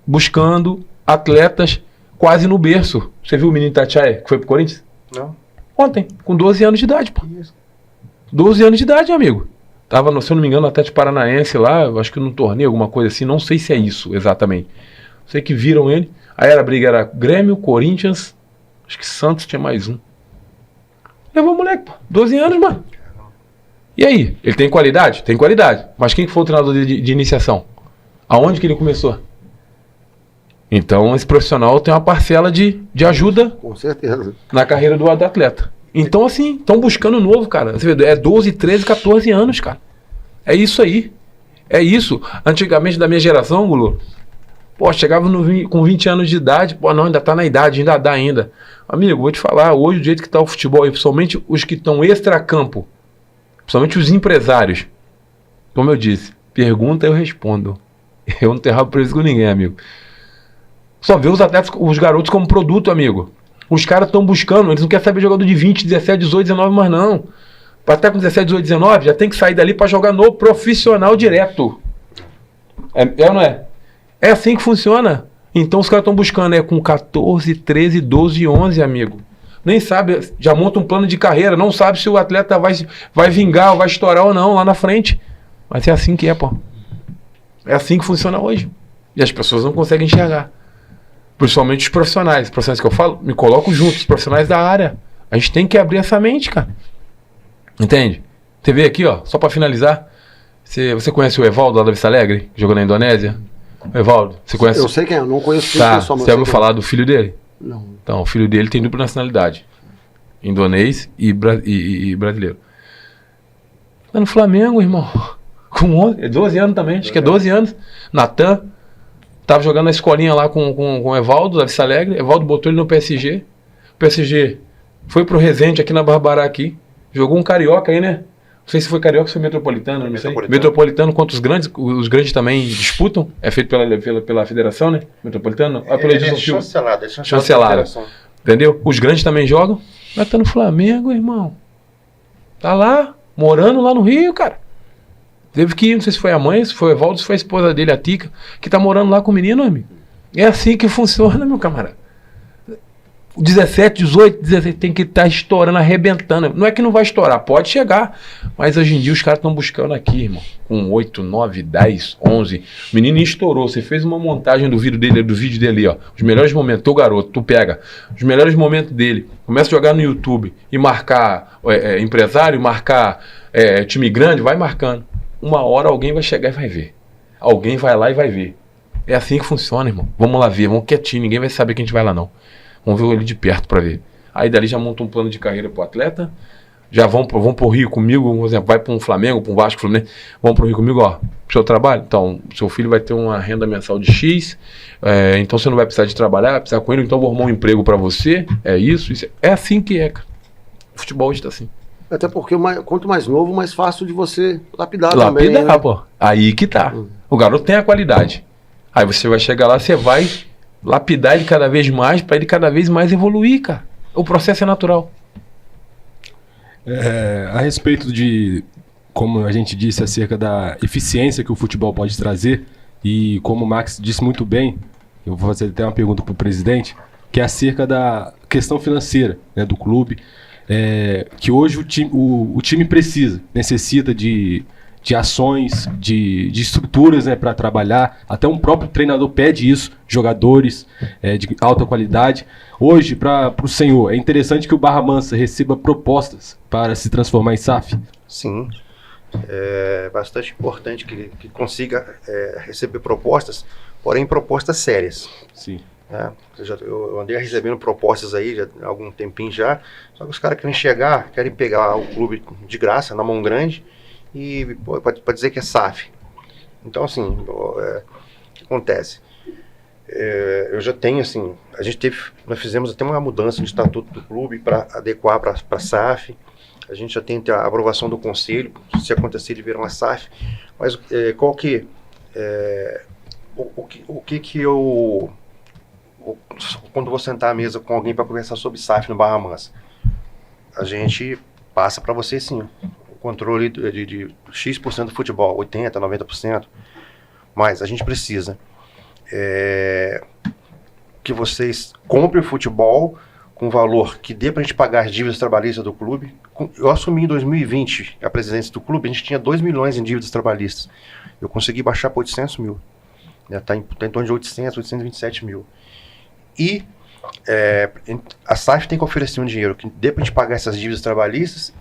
buscando atletas quase no berço. Você viu o menino Tatiaia, que foi pro Corinthians? Não. Ontem, com 12 anos de idade, pô. 12 anos de idade, amigo. Tava, se eu não me engano, no Atlético Paranaense lá, acho que num torneio, alguma coisa assim, não sei se é isso exatamente. Sei que viram ele. Aí a briga era Grêmio, Corinthians, acho que Santos tinha mais um. Levou o moleque, pô. 12 anos, mano. E aí? Ele tem qualidade? Tem qualidade. Mas quem que foi o treinador de iniciação? Aonde que ele começou? Então, esse profissional tem uma parcela de ajuda. Com certeza. Na carreira do atleta. Então, assim, estão buscando novo, cara. Você vê, é 12, 13, 14 anos, cara. É isso aí. É isso. Antigamente, da minha geração, Gulo, pô, chegava com 20 anos de idade, pô, não, ainda tá na idade, ainda dá ainda. Amigo, vou te falar, hoje do jeito que tá o futebol, e principalmente os que estão extracampo, principalmente os empresários, como eu disse, pergunta eu respondo. Eu não tenho rabo preso com ninguém, amigo. Só vê os atletas, os garotos como produto, amigo. Os caras estão buscando, eles não querem saber jogador de 20, 17, 18, 19, mas não. Para estar com 17, 18, 19, já tem que sair dali para jogar no profissional direto. É ou não é? É assim que funciona. Então os caras estão buscando, com 14, 13, 12, 11, amigo. Nem sabe, já monta um plano de carreira, não sabe se o atleta vai vingar, ou vai estourar ou não lá na frente. Mas é assim que é, pô. É assim que funciona hoje. E as pessoas não conseguem enxergar. Principalmente os profissionais. Os profissionais que eu falo, me coloco junto, os profissionais da área. A gente tem que abrir essa mente, cara. Entende? Você vê aqui, ó, só pra finalizar. Você conhece o Evaldo lá da Vista Alegre, que jogou na Indonésia? O Evaldo, você conhece? Eu sei quem é, eu não conheço tá, pessoalmente. Você ouviu falar do filho dele? Não. Então, o filho dele tem dupla nacionalidade. Indonês e brasileiro. Tá no Flamengo, irmão. Com 12 anos também, acho que é 12 anos. Natan. Tava jogando na escolinha lá com o Evaldo, da Vista Alegre. Evaldo botou ele no PSG. O PSG foi pro Resende, aqui na Barbará, aqui. Jogou um carioca aí, né? Não sei se foi carioca ou foi metropolitano, não sei. Metropolitano contra os grandes também disputam. É feito pela federação, né? Metropolitano. É chancelado. Entendeu? Os grandes também jogam. Mas tá no Flamengo, irmão. Tá lá, morando lá no Rio, cara. Teve que ir, não sei se foi a mãe, se foi o Evaldo, se foi a esposa dele, a Tica, que tá morando lá com o menino, amigo. É assim que funciona, meu camarada. 17, 18, 16 tem que estar estourando, arrebentando. Não é que não vai estourar, pode chegar. Mas hoje em dia os caras estão buscando aqui, irmão. Com 8, 9, 10, 11. O menino estourou. Você fez uma montagem do vídeo dele, ó. Os melhores momentos. Teu garoto, tu pega os melhores momentos dele. Começa a jogar no YouTube e marcar empresário, marcar time grande, vai marcando. Uma hora alguém vai chegar e vai ver. Alguém vai lá e vai ver. É assim que funciona, irmão. Vamos lá ver, vamos quietinho. Ninguém vai saber que a gente vai lá, não. Vamos ver ele de perto para ver. Aí dali já monta um plano de carreira pro atleta. Já vão pro Rio comigo, por exemplo, vai para um Flamengo, para um Vasco, Fluminense. Vão pro Rio comigo, ó. Seu trabalho? Então, seu filho vai ter uma renda mensal de X. Então você não vai precisar de trabalhar, vai precisar com ele. Então vou arrumar um emprego para você. É isso. É assim que é, cara. O futebol hoje tá assim. Até porque quanto mais novo, mais fácil de você lapidar também. Lapidar, pô. Aí que tá. O garoto tem a qualidade. Aí você vai chegar lá, você vai lapidar ele cada vez mais para ele cada vez mais evoluir, cara. O processo é natural. A respeito de, como a gente disse, acerca da eficiência que o futebol pode trazer, e como o Max disse muito bem, eu vou fazer até uma pergunta para o presidente, que é acerca da questão financeira, né, do clube, que hoje o time necessita de ações, de estruturas, né, para trabalhar. Até um próprio treinador pede isso, jogadores de alta qualidade. Hoje, para o senhor, é interessante que o Barra Mansa receba propostas para se transformar em SAF? Sim, é bastante importante que consiga receber propostas, porém propostas sérias. Sim. Eu andei recebendo propostas aí já há algum tempinho já, só que os caras querem pegar o clube de graça, na mão grande, e pode dizer que é SAF. Então, assim, o que acontece? Eu já tenho, assim, nós fizemos até uma mudança no estatuto do clube para adequar para SAF. A gente já tem a aprovação do conselho, se acontecer de virar uma SAF. Mas quando vou sentar à mesa com alguém para conversar sobre SAF no Barra Mansa, a gente passa para você, sim, controle de X% do futebol, 80%, 90%, mas a gente precisa que vocês comprem o futebol com valor que dê para a gente pagar as dívidas trabalhistas do clube. Eu assumi em 2020 a presidência do clube, a gente tinha 2 milhões em dívidas trabalhistas. Eu consegui baixar para 800 mil. Está em torno de 827 mil. E a SAF tem que oferecer um dinheiro que dê para a gente pagar essas dívidas trabalhistas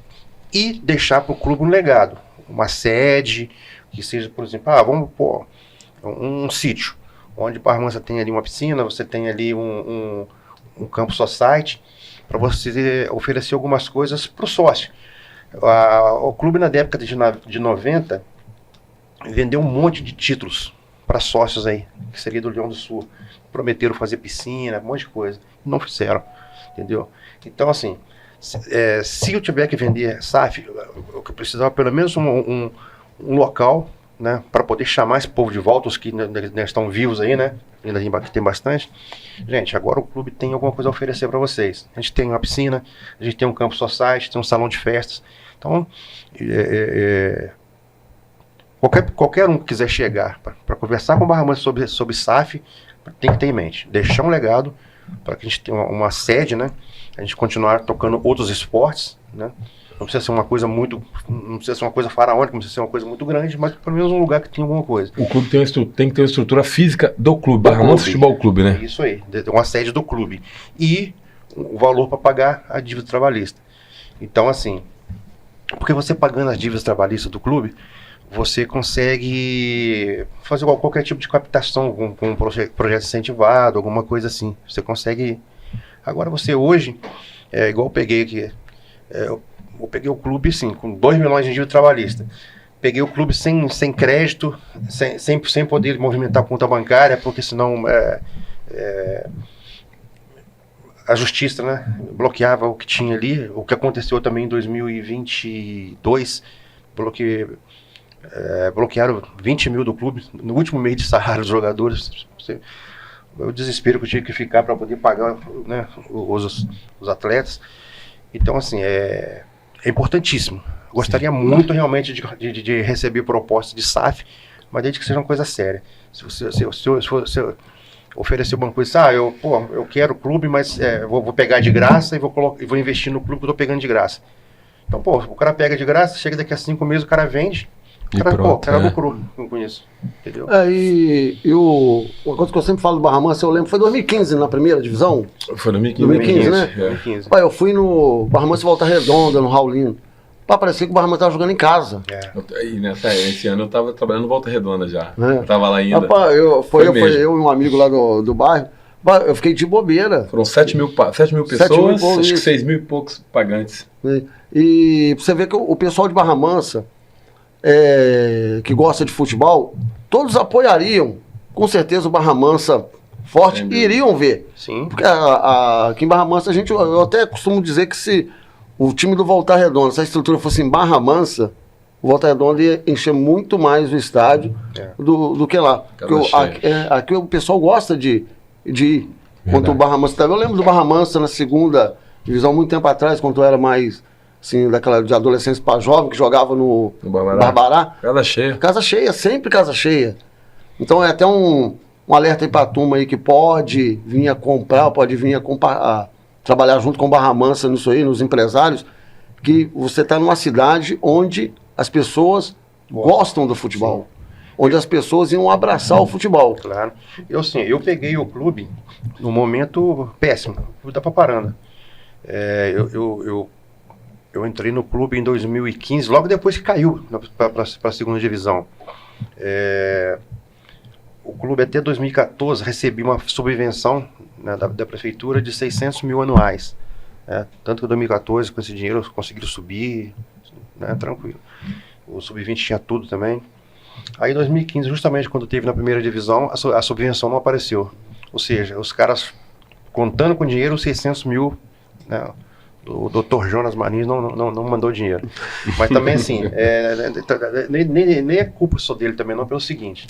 e deixar para o clube um legado, uma sede, que seja, por exemplo, vamos pôr um sítio, onde Barra Mansa tem ali uma piscina, você tem ali um campo society, para você oferecer algumas coisas para o sócio. O clube, na década de 90, vendeu um monte de títulos para sócios aí, que seria do Leão do Sul. Prometeram fazer piscina, um monte de coisa. Não fizeram, entendeu? Então, assim, se eu tiver que vender SAF, eu precisava pelo menos um local, né, para poder chamar esse povo de volta, os que ainda estão vivos aí, né? Ainda tem bastante. Gente, agora o clube tem alguma coisa a oferecer para vocês. A gente tem uma piscina, a gente tem um campo society, tem um salão de festas. Então, qualquer um que quiser chegar para conversar com o Barra Mansa sobre SAF, tem que ter em mente, deixar um legado para que a gente tenha uma sede, né? A gente continuar tocando outros esportes, né? Não precisa ser uma coisa não precisa ser uma coisa faraônica, não precisa ser uma coisa muito grande, mas pelo menos um lugar que tenha alguma coisa. O clube tem que ter uma estrutura física do clube, Barra Mansa Futebol Clube, né? Isso aí, uma sede do clube. E o valor para pagar a dívida trabalhista. Então, assim, porque você pagando as dívidas trabalhistas do clube, você consegue fazer qualquer tipo de captação com um projeto incentivado, alguma coisa assim. Você consegue. Agora você hoje, igual eu peguei aqui, eu peguei o clube assim, com 2 milhões de dívida trabalhista. Peguei o clube sem crédito, sem poder movimentar a conta bancária, porque senão a justiça, né, bloqueava o que tinha ali. O que aconteceu também em 2022, bloquearam 20 mil do clube no último mês de salário dos jogadores. O desespero que eu tinha que ficar para poder pagar, né, os atletas. Então, assim, é importantíssimo. Gostaria muito realmente de receber propostas de SAF, mas desde que seja uma coisa séria. oferecer alguma coisa, eu quero o clube, mas vou pegar de graça e vou investir no clube que eu tô pegando de graça. Então, o cara pega de graça, chega daqui a 5 meses, o cara vende, o cara lucrou com isso, entendeu? Uma coisa que eu sempre falo do Barra Mansa, eu lembro, foi 2015 na primeira divisão? Foi 2015, né? 2015. Eu fui no Barra Mansa Volta Redonda, no Raulino. Parecia que o Barra Mansa estava jogando em casa. E esse ano eu tava trabalhando no Volta Redonda já. Eu tava lá ainda. Rapaz, eu e um amigo lá do bairro, eu fiquei de bobeira. Foram 7 mil pessoas, acho que 6 mil e poucos pagantes. E você vê que o pessoal de Barra Mansa, que gosta de futebol, todos apoiariam, com certeza, o Barra Mansa forte, e iriam ver. Sim. Porque aqui em Barra Mansa, eu até costumo dizer que se o time do Volta Redonda, se a estrutura fosse em Barra Mansa, o Volta Redonda ia encher muito mais o estádio do que lá. Porque aqui o pessoal gosta de ir contra o Barra Mansa. Eu lembro do Barra Mansa na segunda divisão, muito tempo atrás, quando eu era mais, assim, daquela de adolescência para jovem, que jogava no Barbará. Casa cheia. Casa cheia, sempre casa cheia. Então é até um alerta aí pra turma aí que pode vir a comprar, pode vir a trabalhar junto com o Barra Mansa nisso aí, nos empresários, que você está numa cidade onde as pessoas gostam do futebol. Sim. Onde as pessoas iam abraçar o futebol. Claro. Eu peguei o clube num momento péssimo, o clube da Paparanda. Eu entrei no clube em 2015, logo depois que caiu para a segunda divisão. O clube até 2014 recebia uma subvenção, né, da prefeitura de 600 mil anuais. Tanto que em 2014, com esse dinheiro, conseguiram subir, né, tranquilo. O Sub-20 tinha tudo também. Aí em 2015, justamente quando teve na primeira divisão, a subvenção não apareceu. Ou seja, os caras contando com dinheiro, 600 mil, né, o Dr. Jonas Marins não mandou dinheiro. Mas também assim, nem é culpa só dele também, não, pelo seguinte.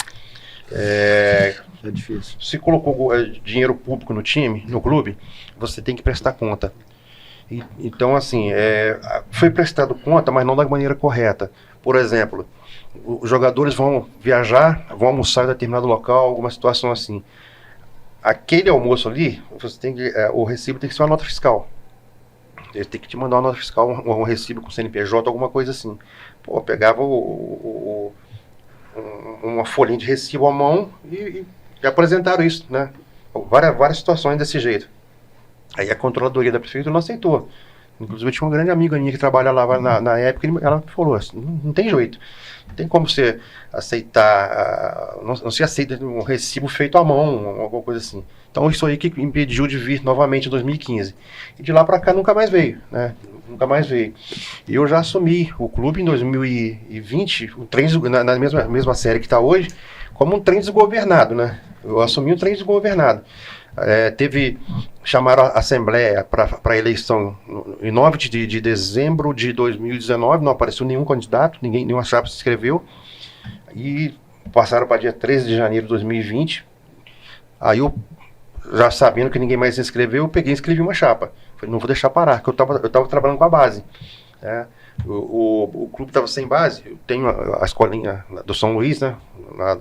É difícil. Se colocou dinheiro público no time, no clube, você tem que prestar conta. Então, assim, foi prestado conta, mas não da maneira correta. Por exemplo, os jogadores vão viajar, vão almoçar em determinado local, alguma situação assim. Aquele almoço ali, você tem que, o recibo tem que ser uma nota fiscal. Ele tem que te mandar uma nota fiscal, um recibo com CNPJ, alguma coisa assim. Eu pegava uma folhinha de recibo à mão e apresentaram isso, né? Várias situações desse jeito. Aí a controladoria da prefeitura não aceitou. Inclusive eu tinha uma grande amiga minha que trabalha lá na época, ela falou assim, não tem jeito. Não tem como você aceitar, não se aceita um recibo feito à mão, alguma coisa assim. Então isso aí que impediu de vir novamente em 2015. E de lá para cá nunca mais veio, né? Nunca mais veio. E eu já assumi o clube em 2020, na mesma série que está hoje, como um trem desgovernado, né? Eu assumi um trem desgovernado. Chamaram a Assembleia para a eleição em 9 de dezembro de 2019, não apareceu nenhum candidato, nenhuma chapa se inscreveu, e passaram para dia 13 de janeiro de 2020, aí eu, já sabendo que ninguém mais se inscreveu, eu peguei e inscrevi uma chapa. Falei, não vou deixar parar, porque eu estava trabalhando com a base. O clube estava sem base, eu tenho a escolinha do São Luís, né, lá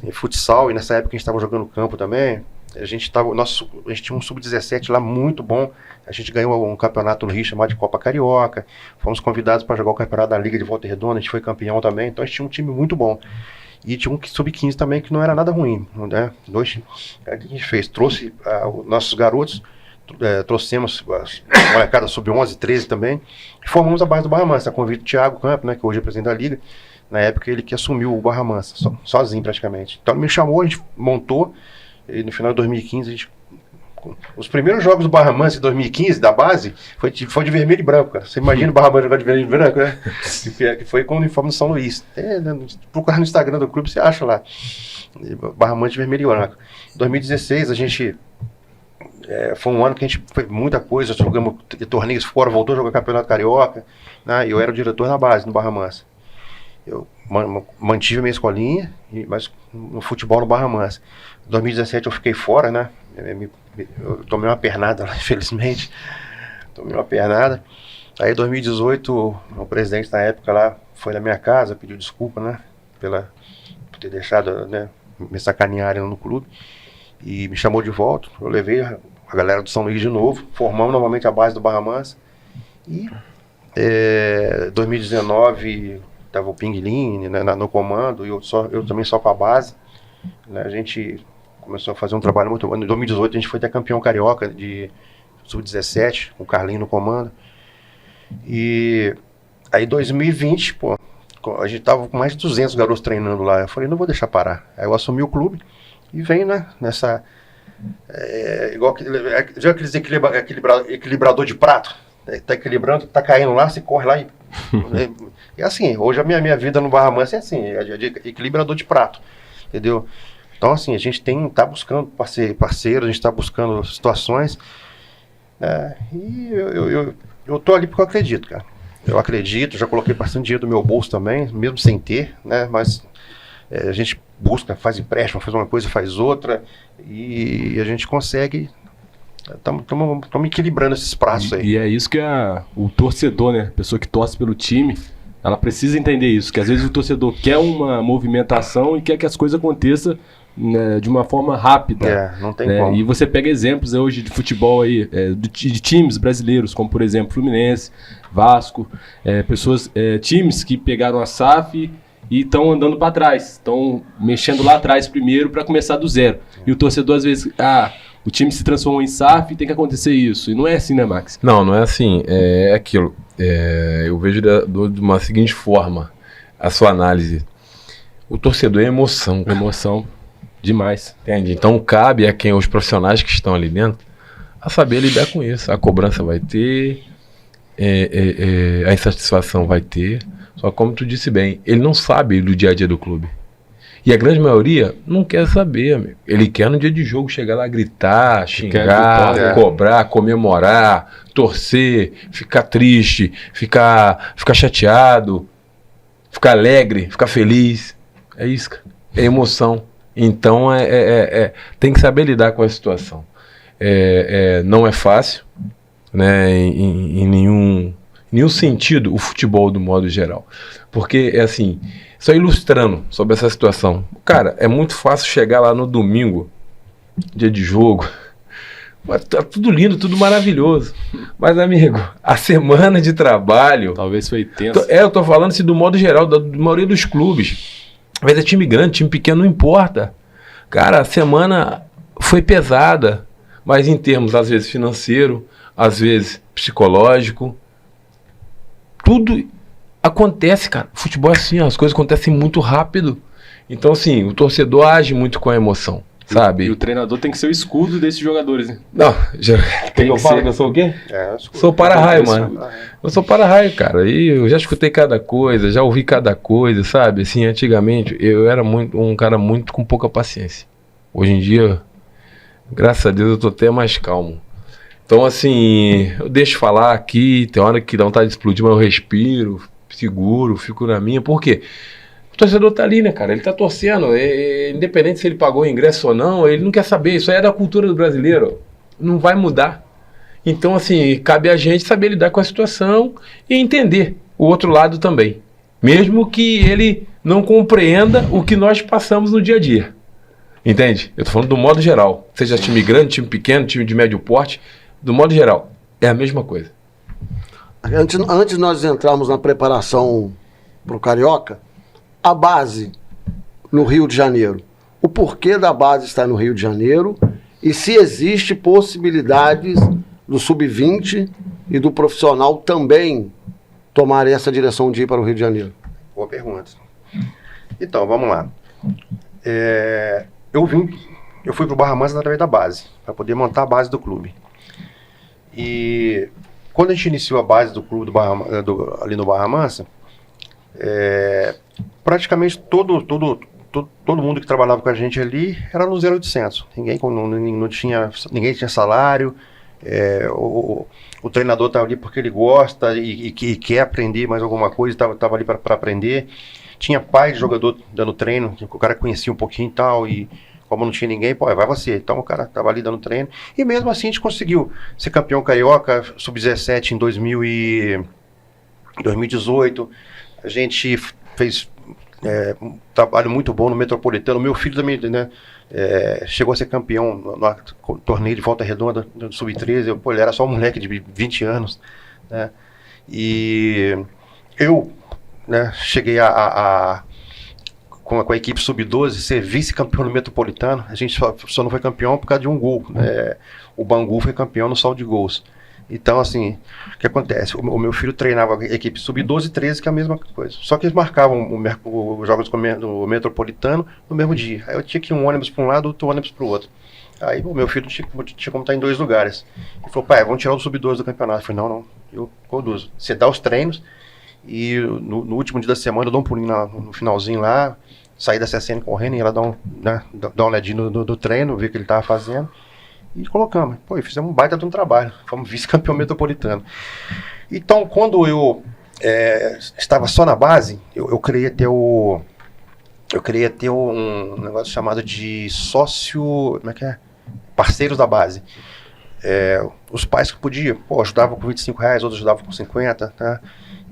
em futsal, e nessa época a gente estava jogando campo também. A gente tinha um sub-17 lá muito bom. A gente ganhou um campeonato no Rio chamado de Copa Carioca. Fomos convidados para jogar o campeonato da Liga de Volta Redonda. A gente foi campeão também. Então a gente tinha um time muito bom. E tinha um sub-15 também que não era nada ruim, né? O que a gente fez? Trouxe nossos garotos, trouxemos a molecada sub-11, 13 também. E formamos a base do Barra Mansa. A convite do Thiago Campos, né, que hoje é presidente da Liga. Na época ele que assumiu o Barra Mansa, sozinho praticamente. Então ele me chamou, a gente montou, e no final de 2015, os primeiros jogos do Barra Mansa em 2015, da base, foi de vermelho e branco, cara. Você imagina o Barra Mansa jogar de vermelho e branco, né? Que foi com o uniforme do São Luís. Procurar no Instagram do clube, você acha lá. Barra Mansa de vermelho e branco. Em 2016, a gente... foi um ano que a gente fez muita coisa, jogamos torneios fora, voltou a jogar Campeonato Carioca, né? Eu era o diretor na base, no Barra Mansa. Eu mantive a minha escolinha, mas no futebol no Barra Mansa. Em 2017 eu fiquei fora, né? Eu tomei uma pernada lá, infelizmente. Tomei uma pernada. Aí em 2018, o presidente na época lá foi na minha casa, pediu desculpa, né? Por ter deixado, né, me sacanearem no clube. E me chamou de volta. Eu levei a galera do São Luís de novo. Formamos novamente a base do Barra Mansa. E 2019 estava o Pinguim, né, no comando. E eu também só com a base. Né, a gente começou a fazer um trabalho muito bom. Em 2018 a gente foi até campeão carioca de sub-17, com o Carlinho no comando. E aí 2020, pô, a gente tava com mais de 200 garotos treinando lá. Eu falei, não vou deixar parar. Aí eu assumi o clube e venho, né, nessa... igual já aqueles equilibrador de prato. Tá equilibrando, tá caindo lá, você corre lá e... E assim, hoje a minha vida no Barra Mansa é assim, é de equilibrador de prato, entendeu? Então assim, a gente tá buscando parceiro, a gente tá buscando situações, e eu tô ali porque eu acredito, cara. Eu acredito, já coloquei bastante dinheiro do meu bolso também, mesmo sem ter, né, mas a gente busca, faz empréstimo, faz uma coisa, faz outra, e a gente consegue. Estamos equilibrando esses pratos aí. E é isso que o torcedor, né? A pessoa que torce pelo time, ela precisa entender isso. Que às vezes o torcedor quer uma movimentação e quer que as coisas aconteçam, né, de uma forma rápida. Não tem como. E você pega exemplos hoje de futebol aí, de times brasileiros, como por exemplo Fluminense, Vasco, times que pegaram a SAF e estão andando para trás, estão mexendo lá atrás primeiro para começar do zero. E o torcedor às vezes, o time se transformou em SAF e tem que acontecer isso. E não é assim, né, Max? Não é assim. É aquilo. Eu vejo de uma seguinte forma a sua análise. O torcedor é emoção. Cara. Emoção demais. Entende? Então cabe a quem os profissionais que estão ali dentro a saber lidar com isso. A cobrança vai ter, a insatisfação vai ter. Só como tu disse bem, ele não sabe do dia a dia do clube. E a grande maioria não quer saber, amigo. Ele quer no dia de jogo chegar lá, gritar, xingar, cobrar, comemorar, torcer, ficar triste, ficar chateado, ficar alegre, ficar feliz. É isso, cara. É emoção. Então tem que saber lidar com a situação. Não é fácil, né, em nenhum sentido o futebol do modo geral. Porque é assim, só ilustrando sobre essa situação. Cara, é muito fácil chegar lá no domingo, dia de jogo, tá tudo lindo, tudo maravilhoso. Mas, amigo, a semana de trabalho... Talvez foi tenso. Eu tô falando assim do modo geral, da maioria dos clubes. Às vezes é time grande, time pequeno, não importa. Cara, a semana foi pesada, mas em termos, às vezes, financeiro, às vezes, psicológico, tudo acontece, cara. O futebol é assim, as coisas acontecem muito rápido. Então, assim, o torcedor age muito com a emoção, sabe? E o treinador tem que ser o escudo desses jogadores, né? Não, eu falo que eu sou o quê? Sou para-raio, mano. Eu sou para-raio, cara. E eu já escutei cada coisa, já ouvi cada coisa, sabe? Assim, antigamente, eu era um cara muito com pouca paciência. Hoje em dia, graças a Deus, eu tô até mais calmo. Então, assim, eu deixo falar aqui, tem hora que dá vontade de explodir, mas eu respiro, seguro, fico na minha. Por quê? O torcedor tá ali, né, cara? Ele tá torcendo. Independente se ele pagou o ingresso ou não, ele não quer saber. Isso aí é da cultura do brasileiro. Não vai mudar. Então, assim, cabe a gente saber lidar com a situação e entender o outro lado também. Mesmo que ele não compreenda o que nós passamos no dia a dia. Entende? Eu tô falando do modo geral. Seja time grande, time pequeno, time de médio porte. Do modo geral, é a mesma coisa. Antes de nós entrarmos na preparação para o Carioca, a base no Rio de Janeiro. O porquê da base estar no Rio de Janeiro e se existe possibilidades do sub-20 e do profissional também tomarem essa direção de ir para o Rio de Janeiro. Boa pergunta. Então, vamos lá. Eu fui para o Barra Mansa através da base, para poder montar a base do clube. E quando a gente iniciou a base do clube ali no Barra Mansa, praticamente todo mundo que trabalhava com a gente ali era no 0800. Ninguém tinha salário. O treinador estava ali porque ele gosta e quer aprender mais alguma coisa, estava ali para aprender. Tinha pai de jogador dando treino, que o cara conhecia um pouquinho e tal, e como não tinha ninguém, vai você. Então o cara estava ali dando treino. E mesmo assim a gente conseguiu ser campeão carioca, sub-17 em 2018. A gente um trabalho muito bom no Metropolitano. Meu filho também, né, chegou a ser campeão no torneio de Volta Redonda, do Sub-13. Pô, ele era só um moleque de 20 anos, né? E eu, né, cheguei com a equipe Sub-12, ser vice-campeão no Metropolitano. A gente só não foi campeão por causa de um gol. O Bangu foi campeão no saldo de gols. Então, assim, o que acontece? O meu filho treinava a equipe Sub-12 e 13, que é a mesma coisa. Só que eles marcavam os jogos do Metropolitano no mesmo dia. Aí eu tinha que ir um ônibus para um lado, outro ônibus para o outro. Aí o meu filho tinha como estar em 2 lugares. Ele falou, pai, vamos tirar o Sub-12 do campeonato. Eu falei, não, eu conduzo. Você dá os treinos e no último dia da semana eu dou um pulinho no finalzinho lá, sair da CSN correndo e ela dá uma olhadinha no treino, ver o que ele estava fazendo. E colocamos. Pô, e fizemos um baita de um trabalho. Fomos vice-campeão metropolitano. Então, quando eu estava só na base, eu queria ter um negócio chamado de sócio... Como é que é? Parceiros da base. Os pais que podiam, ajudavam com R$25, outros ajudavam com 50, tá?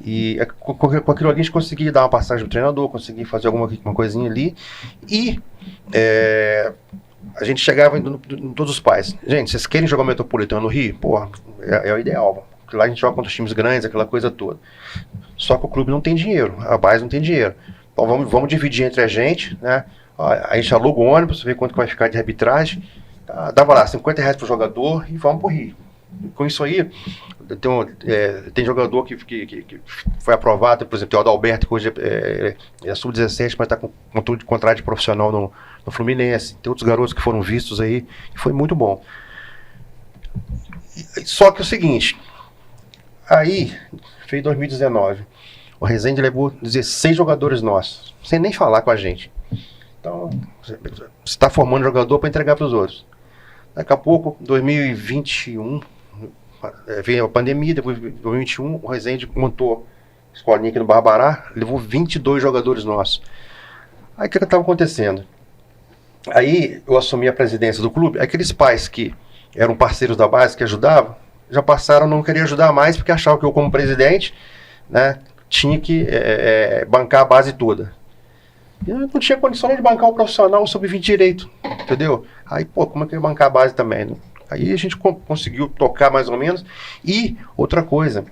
E com aquilo ali a gente conseguia dar uma passagem do treinador, conseguia fazer uma coisinha ali. E a gente chegava em todos os pais. Gente, vocês querem jogar o Metropolitano no Rio? Pô, é o ideal. Porque lá a gente joga contra os times grandes, aquela coisa toda. Só que o clube não tem dinheiro, a base não tem dinheiro. Então vamos dividir entre a gente, né? A gente aluga o ônibus, vê quanto que vai ficar de arbitragem. Dava lá R$50 pro jogador e vamos pro Rio. Com isso aí, tem jogador que foi aprovado, por exemplo, tem o Adalberto, que hoje é sub-17, mas está com contrato de profissional no Fluminense. Tem outros garotos que foram vistos aí, e foi muito bom. Só que é o seguinte, aí, fez 2019, o Resende levou 16 jogadores nossos, sem nem falar com a gente. Então, você está formando jogador para entregar para os outros. Daqui a pouco, 2021, veio a pandemia, depois de 2021, o Resende montou escolinha aqui no Barbará, levou 22 jogadores nossos. Aí o que estava acontecendo? Aí eu assumi a presidência do clube, aqueles pais que eram parceiros da base, que ajudavam, já passaram a não querer ajudar mais, porque achavam que eu, como presidente, né, tinha que bancar a base toda. E eu não tinha condição de bancar o profissional sub-20 direito, entendeu? Aí, como é que eu ia bancar a base também, né? Aí a gente conseguiu tocar mais ou menos. E outra coisa,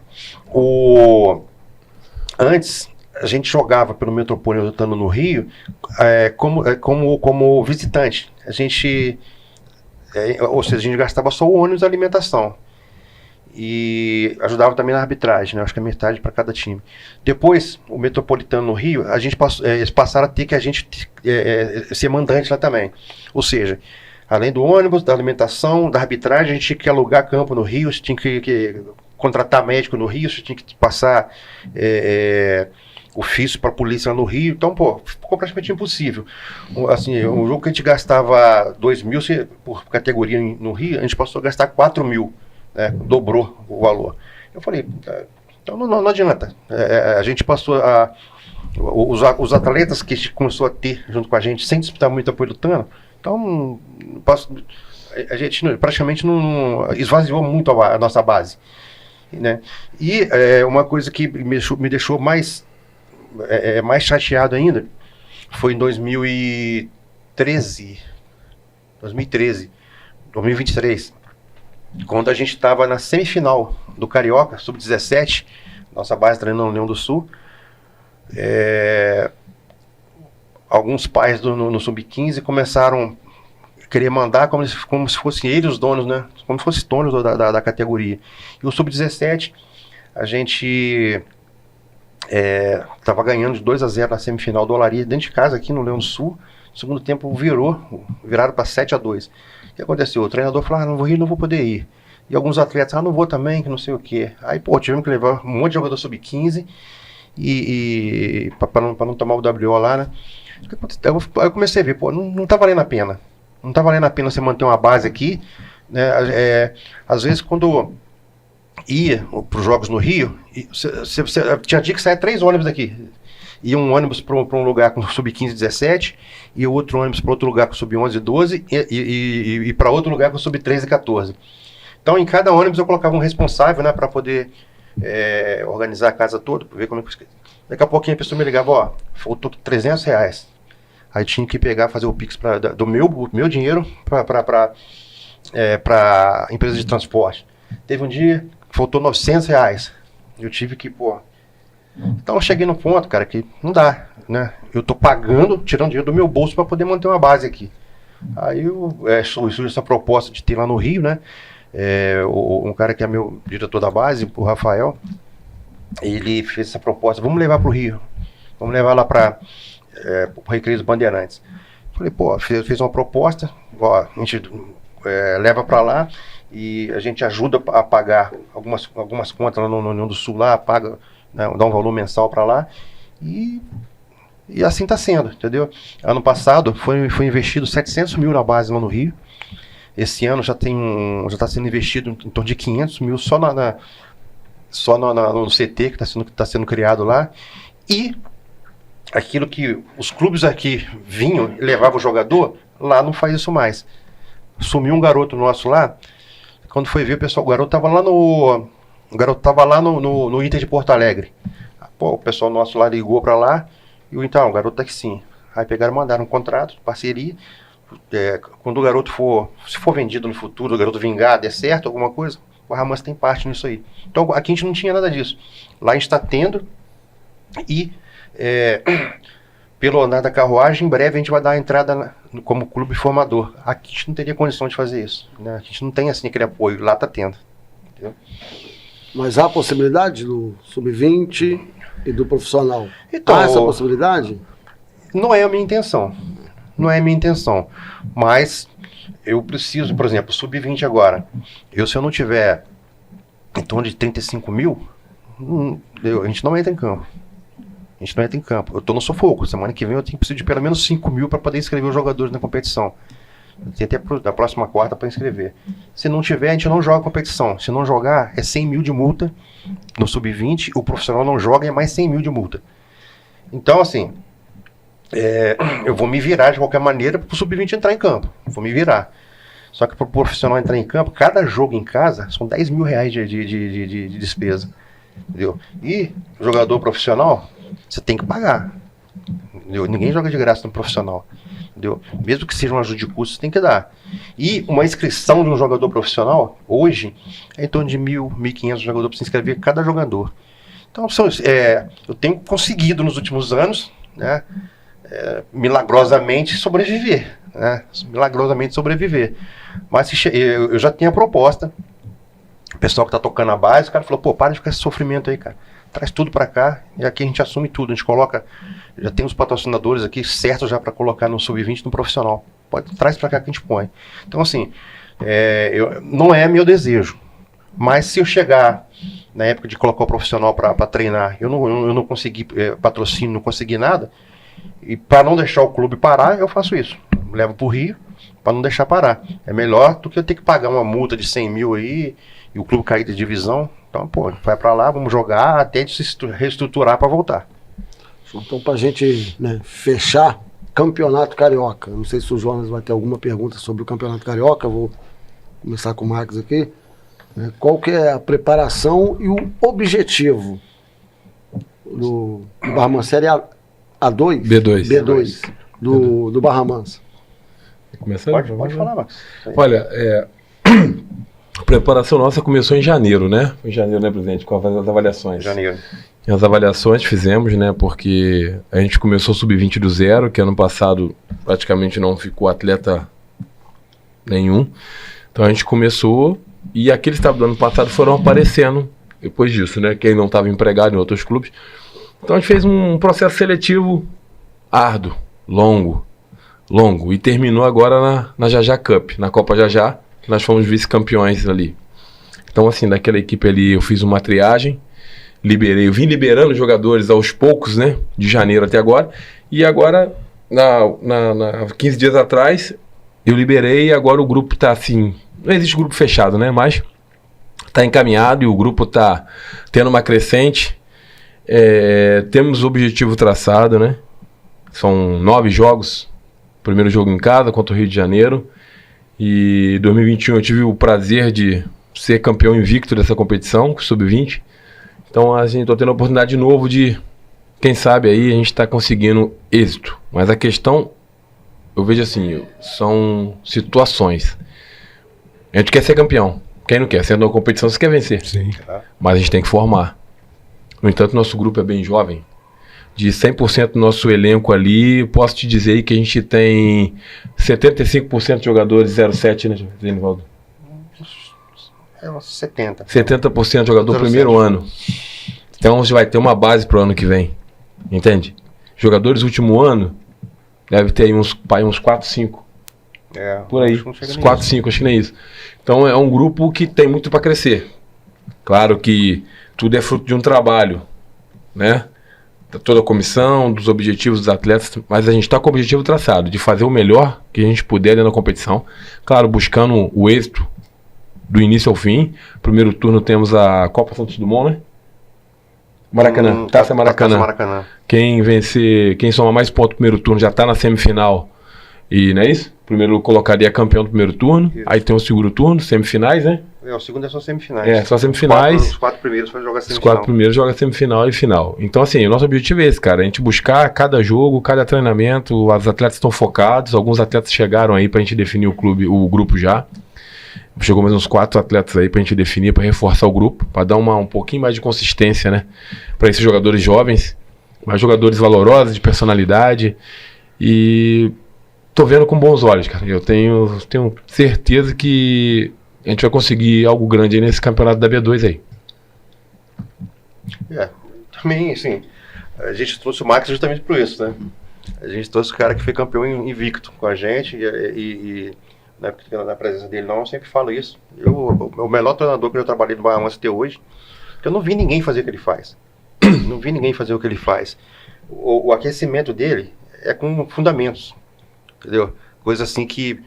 antes a gente jogava pelo Metropolitano no Rio como visitante. A gente, ou seja, a gente gastava só o ônibus e a alimentação. E ajudava também na arbitragem, né? Acho que é metade para cada time. Depois, o Metropolitano no Rio, eles passaram a ter que a gente ser mandante lá também. Ou seja, além do ônibus, da alimentação, da arbitragem, a gente tinha que alugar campo no Rio, você tinha que contratar médico no Rio, você tinha que passar ofício para a polícia lá no Rio. Então, ficou praticamente impossível. Assim, um jogo que a gente gastava 2 mil por categoria no Rio, a gente passou a gastar 4 mil. Dobrou o valor. Eu falei, então não adianta. A gente passou os atletas que a gente começou a ter junto com a gente, sem disputar muito apoio do Tano, então a gente praticamente não esvaziou muito a nossa base, né? E uma coisa que me deixou mais chateado ainda foi em 2023, quando a gente estava na semifinal do Carioca, sub-17, nossa base treinando na União do Sul, alguns pais no sub-15 começaram a querer mandar como se fossem eles os donos, né? Como se fossem donos da categoria. E o sub-17, a gente estava ganhando de 2-0 na semifinal do Olaria, dentro de casa, aqui no Leão do Sul. No segundo tempo viraram para 7-2. O que aconteceu? O treinador falou, não vou ir, não vou poder ir. E alguns atletas, não vou também, que não sei o quê. Aí, tivemos que levar um monte de jogador sub-15 e para não tomar o WO lá, né? Aí eu comecei a ver, não tá valendo a pena. Não tá valendo a pena você manter uma base aqui, né? Às vezes, quando ia para os jogos no Rio, tinha dia que saia 3 ônibus daqui. E um ônibus para um lugar com sub-15 e 17, e outro ônibus para outro lugar com sub-11 e 12, e para outro lugar com sub-13 e 14. Então, em cada ônibus eu colocava um responsável, né, para poder organizar a casa toda, ver como é que... Daqui a pouquinho a pessoa me ligava, ó, faltou R$300. Aí tinha que pegar, fazer o Pix do meu dinheiro para empresa de transporte. Teve um dia que faltou R$900. Eu tive que, Então eu cheguei no ponto, cara, que não dá, né? Eu tô pagando, tirando dinheiro do meu bolso para poder manter uma base aqui. Aí surgiu essa proposta de ter lá no Rio, né? Um cara que é meu diretor da base, o Rafael, ele fez essa proposta, vamos levar pro Rio. Vamos levar lá para o Recreio dos Bandeirantes. Falei, fez uma proposta, a gente leva para lá e a gente ajuda a pagar algumas contas lá no União do Sul, lá, paga, né, dá um valor mensal para lá e assim está sendo, entendeu? Ano passado foi investido 700 mil na base lá no Rio. Esse ano já está sendo investido em torno de 500 mil só no CT que está sendo criado lá. E aquilo que os clubes aqui vinham e levavam o jogador, lá não faz isso mais. Sumiu um garoto nosso lá, quando foi ver, o garoto estava lá no Inter de Porto Alegre. O pessoal nosso lá ligou para lá, e o garoto tá aqui sim. Aí pegaram e mandaram um contrato, parceria. Quando o garoto se for vendido no futuro, o garoto vingar, der certo, alguma coisa, o Barra tem parte nisso aí. Então aqui a gente não tinha nada disso. Lá a gente está tendo, e pelo andar da carruagem, em breve a gente vai dar a entrada como clube formador. Aqui a gente não teria condição de fazer isso, né? A gente não tem assim aquele apoio, lá tá tendo. Entendeu? Mas há a possibilidade do sub-20 e do profissional? Então, há essa possibilidade? Não é a minha intenção. Não é a minha intenção. Mas eu preciso, por exemplo, sub-20 agora. Se eu não tiver em torno de 35 mil, a gente não entra em campo. A gente não entra em campo. Eu tô no sufoco. Semana que vem eu preciso de pelo menos 5 mil para poder inscrever os jogadores na competição. Tem até a próxima quarta para inscrever. Se não tiver, a gente não joga a competição. Se não jogar, é 100 mil de multa no sub-20. O profissional não joga, é mais 100 mil de multa. Então, assim, eu vou me virar de qualquer maneira para o sub-20 entrar em campo. Vou me virar. Só que para o profissional entrar em campo, cada jogo em casa são 10 mil reais de despesa. Entendeu? E jogador profissional, você tem que pagar. Entendeu? Ninguém joga de graça no profissional. Entendeu? Mesmo que seja uma ajuda de custo, você tem que dar. E uma inscrição de um jogador profissional, hoje, é em torno de 1.000, 1.500 jogadores para se inscrever cada jogador. Então, eu tenho conseguido nos últimos anos, né, milagrosamente sobreviver. Né, milagrosamente sobreviver. Mas eu já tenho a proposta. O pessoal que está tocando a base, o cara falou, para de ficar esse sofrimento aí, cara. Traz tudo para cá e aqui a gente assume tudo. A gente coloca, já tem os patrocinadores aqui certos já para colocar no sub-20 no profissional. Traz para cá que a gente põe. Então, assim, não é meu desejo. Mas se eu chegar na época de colocar o profissional para treinar, eu não consegui patrocínio, não consegui nada, e para não deixar o clube parar, eu faço isso. Levo para o Rio para não deixar parar. É melhor do que eu ter que pagar uma multa de 100 mil aí e o clube cair de divisão. Então, vai pra lá, vamos jogar até se reestruturar pra voltar. Então, pra gente, né, fechar, Campeonato Carioca. Não sei se o Jonas vai ter alguma pergunta sobre o Campeonato Carioca. Eu vou começar com o Marcos aqui. Qual que é a preparação e o objetivo do Barra Mansa Série A2? B2 do Barra Mansa. Pode falar, Marcos. Olha, a preparação nossa começou em janeiro, né? Foi em janeiro, né, presidente? Com as avaliações. Janeiro. E as avaliações fizemos, né? Porque a gente começou sub-20 do zero, que ano passado praticamente não ficou atleta nenhum. Então a gente começou e aqueles que estavam do ano passado foram aparecendo depois disso, né? Quem não estava empregado em outros clubes. Então a gente fez um processo seletivo árduo, longo. E terminou agora na Jajá Cup, na Copa Jajá. Nós fomos vice-campeões ali. Então, assim, daquela equipe ali eu fiz uma triagem, eu vim liberando jogadores aos poucos, né? De janeiro até agora. E agora, 15 dias atrás, eu liberei e agora o grupo tá assim... Não existe grupo fechado, né? Mas tá encaminhado e o grupo tá tendo uma crescente. Temos o objetivo traçado, né? São 9 jogos. Primeiro jogo em casa contra o Rio de Janeiro. E em 2021 eu tive o prazer de ser campeão invicto dessa competição, com o Sub-20. Então, assim, estou tendo a oportunidade de novo de quem sabe aí a gente está conseguindo êxito. Mas a questão, eu vejo assim, são situações. A gente quer ser campeão. Quem não quer? Sendo uma competição, você quer vencer. Sim. Mas a gente tem que formar. No entanto, nosso grupo é bem jovem. De 100% do nosso elenco ali, posso te dizer aí que a gente tem 75% de jogadores 07, né, Zenivaldo? É uns 70. 70% de jogador 07. primeiro ano. Então você vai ter uma base pro ano que vem. Entende? Jogadores último ano, deve ter aí uns 4, 5. Por aí. Uns 4, 5, acho que nem isso. Então é um grupo que tem muito para crescer. Claro que tudo é fruto de um trabalho, né? Toda a comissão, dos objetivos dos atletas, mas a gente está com o objetivo traçado, de fazer o melhor que a gente puder dentro da competição. Claro, buscando o êxito do início ao fim. Primeiro turno temos a Copa Santos Dumont, né? Maracanã, Taça Maracanã. Maracanã. Quem vencer, quem soma mais pontos no primeiro turno já está na semifinal. E não é isso? Primeiro colocaria campeão do primeiro turno. Isso. Aí tem o segundo turno, semifinais, né? O segundo é só semifinais. É, só semifinais. Os 4 primeiros vai jogar semifinal. Os 4 primeiros jogam semifinal e final. Então, assim, o nosso objetivo é esse, cara. A gente buscar cada jogo, cada treinamento. Os atletas estão focados. Alguns atletas chegaram aí pra gente definir o grupo já. Chegou mais uns 4 atletas aí pra gente definir, pra reforçar o grupo, pra dar um pouquinho mais de consistência, né? Pra esses jogadores jovens, mais jogadores valorosos, de personalidade. E tô vendo com bons olhos, cara. Eu tenho certeza que a gente vai conseguir algo grande aí nesse campeonato da B2 aí. Também, assim, a gente trouxe o Max justamente por isso, né? A gente trouxe o cara que foi campeão invicto com a gente e na presença dele não, eu sempre falo isso. O melhor treinador que eu trabalhei no Bahamas até hoje, eu não vi ninguém fazer o que ele faz. Não vi ninguém fazer o que ele faz. O aquecimento dele é com fundamentos, entendeu? Coisa assim que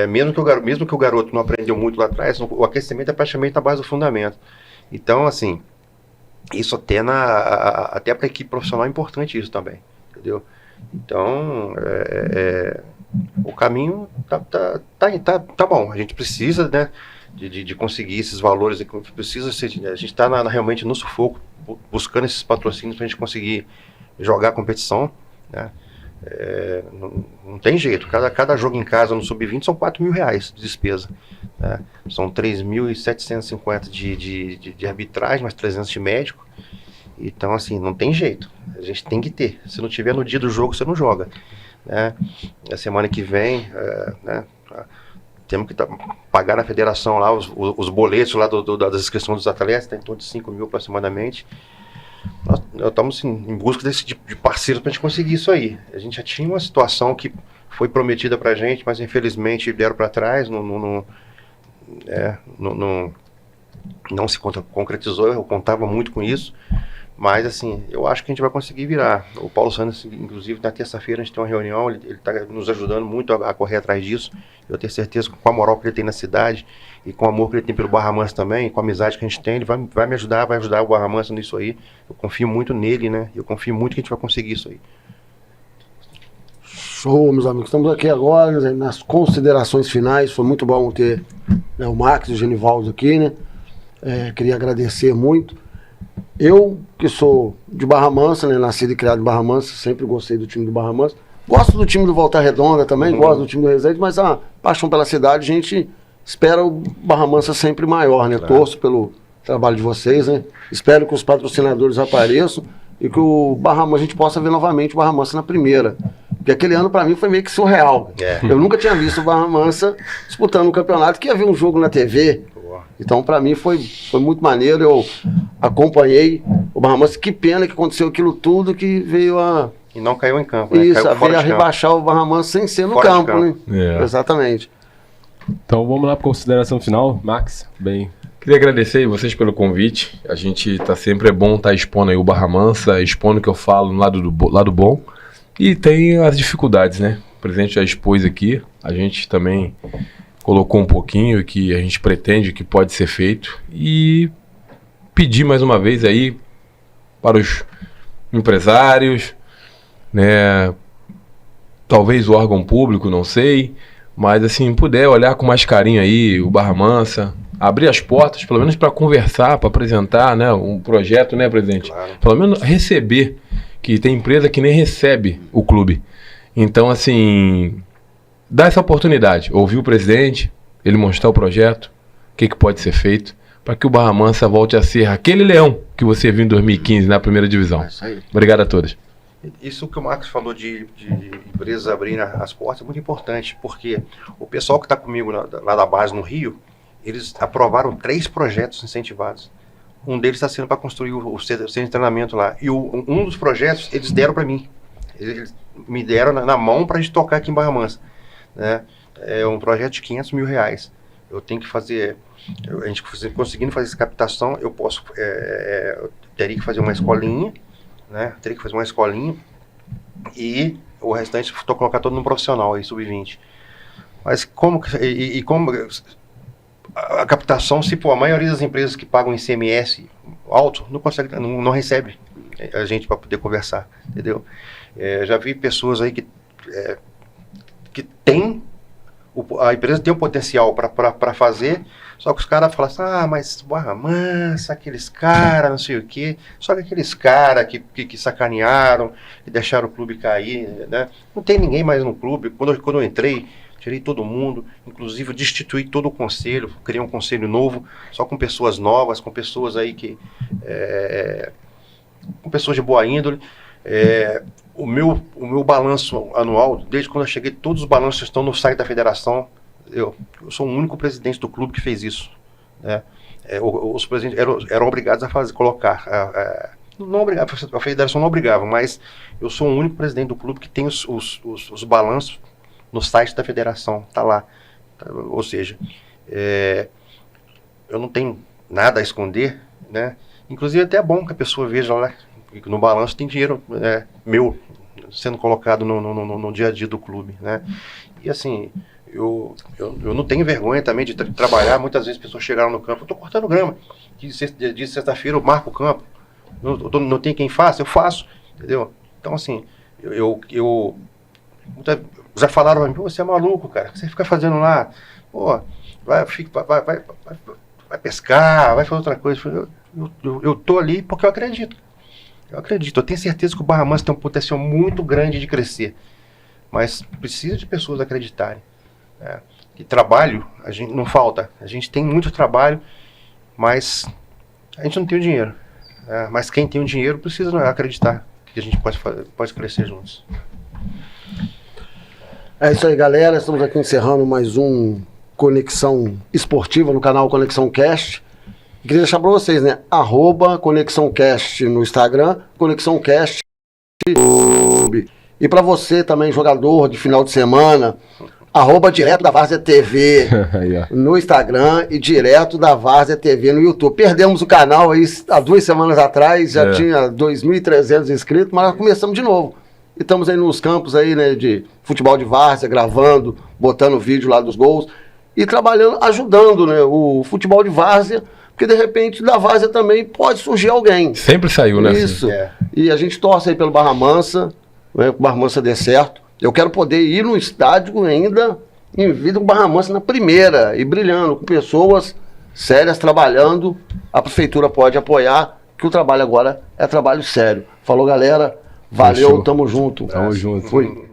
mesmo que o garoto não aprendeu muito lá atrás, o aquecimento é praticamente na base do fundamento. Então, assim, isso até para a equipe profissional é importante isso também, entendeu? Então, o caminho tá bom. A gente precisa, né, de conseguir esses valores, a gente está realmente no sufoco, buscando esses patrocínios para a gente conseguir jogar a competição, né? Não tem jeito, cada jogo em casa no Sub-20 são R$4.000 de despesa, né? São 3.750 de arbitragem, mais 300 de médico. Então, assim, não tem jeito, a gente tem que ter. Se não tiver no dia do jogo, você não joga, né? A semana que vem, né, temos que pagar na federação lá os boletos lá das inscrições dos atletas, tem em torno de 5 mil aproximadamente. Nós estamos em busca desse tipo de parceiro para a gente conseguir isso aí. A gente já tinha uma situação que foi prometida para a gente, mas infelizmente deram para trás, não se concretizou. Eu contava muito com isso, mas assim, eu acho que a gente vai conseguir virar. O Paulo Santos, inclusive, na terça-feira a gente tem uma reunião, ele está nos ajudando muito a correr atrás disso. Eu tenho certeza que com a moral que ele tem na cidade e com o amor que ele tem pelo Barra Mansa também, com a amizade que a gente tem, ele vai me ajudar, vai ajudar o Barra Mansa nisso aí. Eu confio muito nele, né? Eu confio muito que a gente vai conseguir isso aí. Show, meus amigos. Estamos aqui agora, né, nas considerações finais. Foi muito bom ter, né, o Max e o Genivaldo aqui, né? Queria agradecer muito. Eu, que sou de Barra Mansa, né, nascido e criado em Barra Mansa, sempre gostei do time do Barra Mansa. Gosto do time do Volta Redonda também, gosto do time do Resende, mas a paixão pela cidade, a gente espera o Barra Mansa sempre maior, né? Claro. Torço pelo trabalho de vocês, né? Espero que os patrocinadores apareçam e que a gente possa ver novamente o Barra Mansa na primeira. Porque aquele ano pra mim foi meio que surreal. Eu nunca tinha visto o Barra Mansa disputando um campeonato que ia ver um jogo na TV. Então, pra mim, foi muito maneiro. Eu acompanhei o Barra Mansa. Que pena que aconteceu aquilo tudo, que veio a... E não caiu em campo, né? Isso, veio a rebaixar o Barra Mansa sem ser no campo, né? Exatamente. Então, vamos lá para a consideração final. Max, bem... Queria agradecer vocês pelo convite. A gente tá sempre, é bom estar expondo aí o Barra Mansa, expondo o que eu falo no lado bom. E tem as dificuldades, né? O presidente já expôs aqui. A gente também colocou um pouquinho que a gente pretende que pode ser feito. E pedir mais uma vez aí para os empresários, né? Talvez o órgão público, não sei. Mas assim, puder olhar com mais carinho aí o Barra Mansa, abrir as portas, pelo menos para conversar, para apresentar, né, um projeto, né, presidente? Claro. Pelo menos receber, que tem empresa que nem recebe o clube. Então, assim, dá essa oportunidade. Ouvir o presidente, ele mostrar o projeto, o que pode ser feito, para que o Barra Mansa volte a ser aquele leão que você viu em 2015 na primeira divisão. É isso aí. Obrigado a todos. Isso que o Marcos falou de empresas abrindo as portas é muito importante, porque o pessoal que está comigo lá da base no Rio, eles aprovaram 3 projetos incentivados. Um deles está sendo para construir o centro de treinamento lá. E um dos projetos eles deram para mim. Eles me deram na mão para a gente tocar aqui em Barra Mansa, né? É um projeto de R$500 mil. Eu tenho que fazer... A gente conseguindo fazer essa captação, eu posso... eu teria que fazer uma escolinha, né? Teria que fazer uma escolinha e o restante estou colocar todo no profissional aí, sub-20. Mas como a captação, se for a maioria das empresas que pagam ICMS alto, não consegue, não recebe a gente para poder conversar, entendeu? Já vi pessoas aí que tem a empresa tem um potencial para fazer, só que os caras falam assim, mas Barra Mansa, aqueles caras, não sei o quê, só que aqueles caras que sacanearam, que deixaram o clube cair, né? Não tem ninguém mais no clube. Quando eu entrei, tirei todo mundo, inclusive eu destituí todo o conselho, criei um conselho novo, só com pessoas novas, com pessoas aí com pessoas de boa índole. O meu balanço anual, desde quando eu cheguei, todos os balanços estão no site da federação. Eu sou o único presidente do clube que fez isso, né? Os presidentes eram obrigados a colocar. Não obrigava, a federação não obrigava, mas eu sou o único presidente do clube que tem os balanços no site da federação, tá lá. Ou seja, eu não tenho nada a esconder, né? Inclusive até é bom que a pessoa veja lá que no balanço tem dinheiro meu sendo colocado no dia a dia do clube, né? E assim, eu não tenho vergonha também de trabalhar. Muitas vezes as pessoas chegaram no campo, eu estou cortando grama, de sexta-feira eu marco o campo, não tem quem faça, eu faço, entendeu? Então assim, já falaram pra mim, você é maluco, cara, o que você fica fazendo lá? Pô, vai pescar, vai fazer outra coisa. Eu tô ali porque eu acredito. Eu tenho certeza que o Barra Mansa tem um potencial muito grande de crescer, mas precisa de pessoas acreditarem, né? E trabalho, a gente não falta, a gente tem muito trabalho, mas a gente não tem o dinheiro, né? Mas quem tem o dinheiro precisa acreditar que a gente pode crescer juntos. É isso aí, galera, estamos aqui encerrando mais um Conexão Esportiva no canal Conexão Cast. Queria deixar para vocês, né? @ConexãoCast no Instagram, ConexãoCast no YouTube. E para você também, jogador de final de semana, @Direto da Várzea TV no Instagram e Direto da Várzea TV no YouTube. Perdemos o canal aí há 2 semanas atrás, já tinha 2.300 inscritos, mas nós começamos de novo. E estamos aí nos campos aí, né, de futebol de várzea, gravando, botando vídeo lá dos gols e trabalhando, ajudando, né, o futebol de várzea. Porque, de repente, da várzea também pode surgir alguém. Sempre saiu, né? Isso. E a gente torce aí pelo Barra Mansa, né, que o Barra Mansa dê certo. Eu quero poder ir no estádio ainda em vida com o Barra Mansa na primeira e brilhando, com pessoas sérias trabalhando. A prefeitura pode apoiar, que o trabalho agora é trabalho sério. Falou, galera. Valeu, tamo junto. Tamo junto. Fui.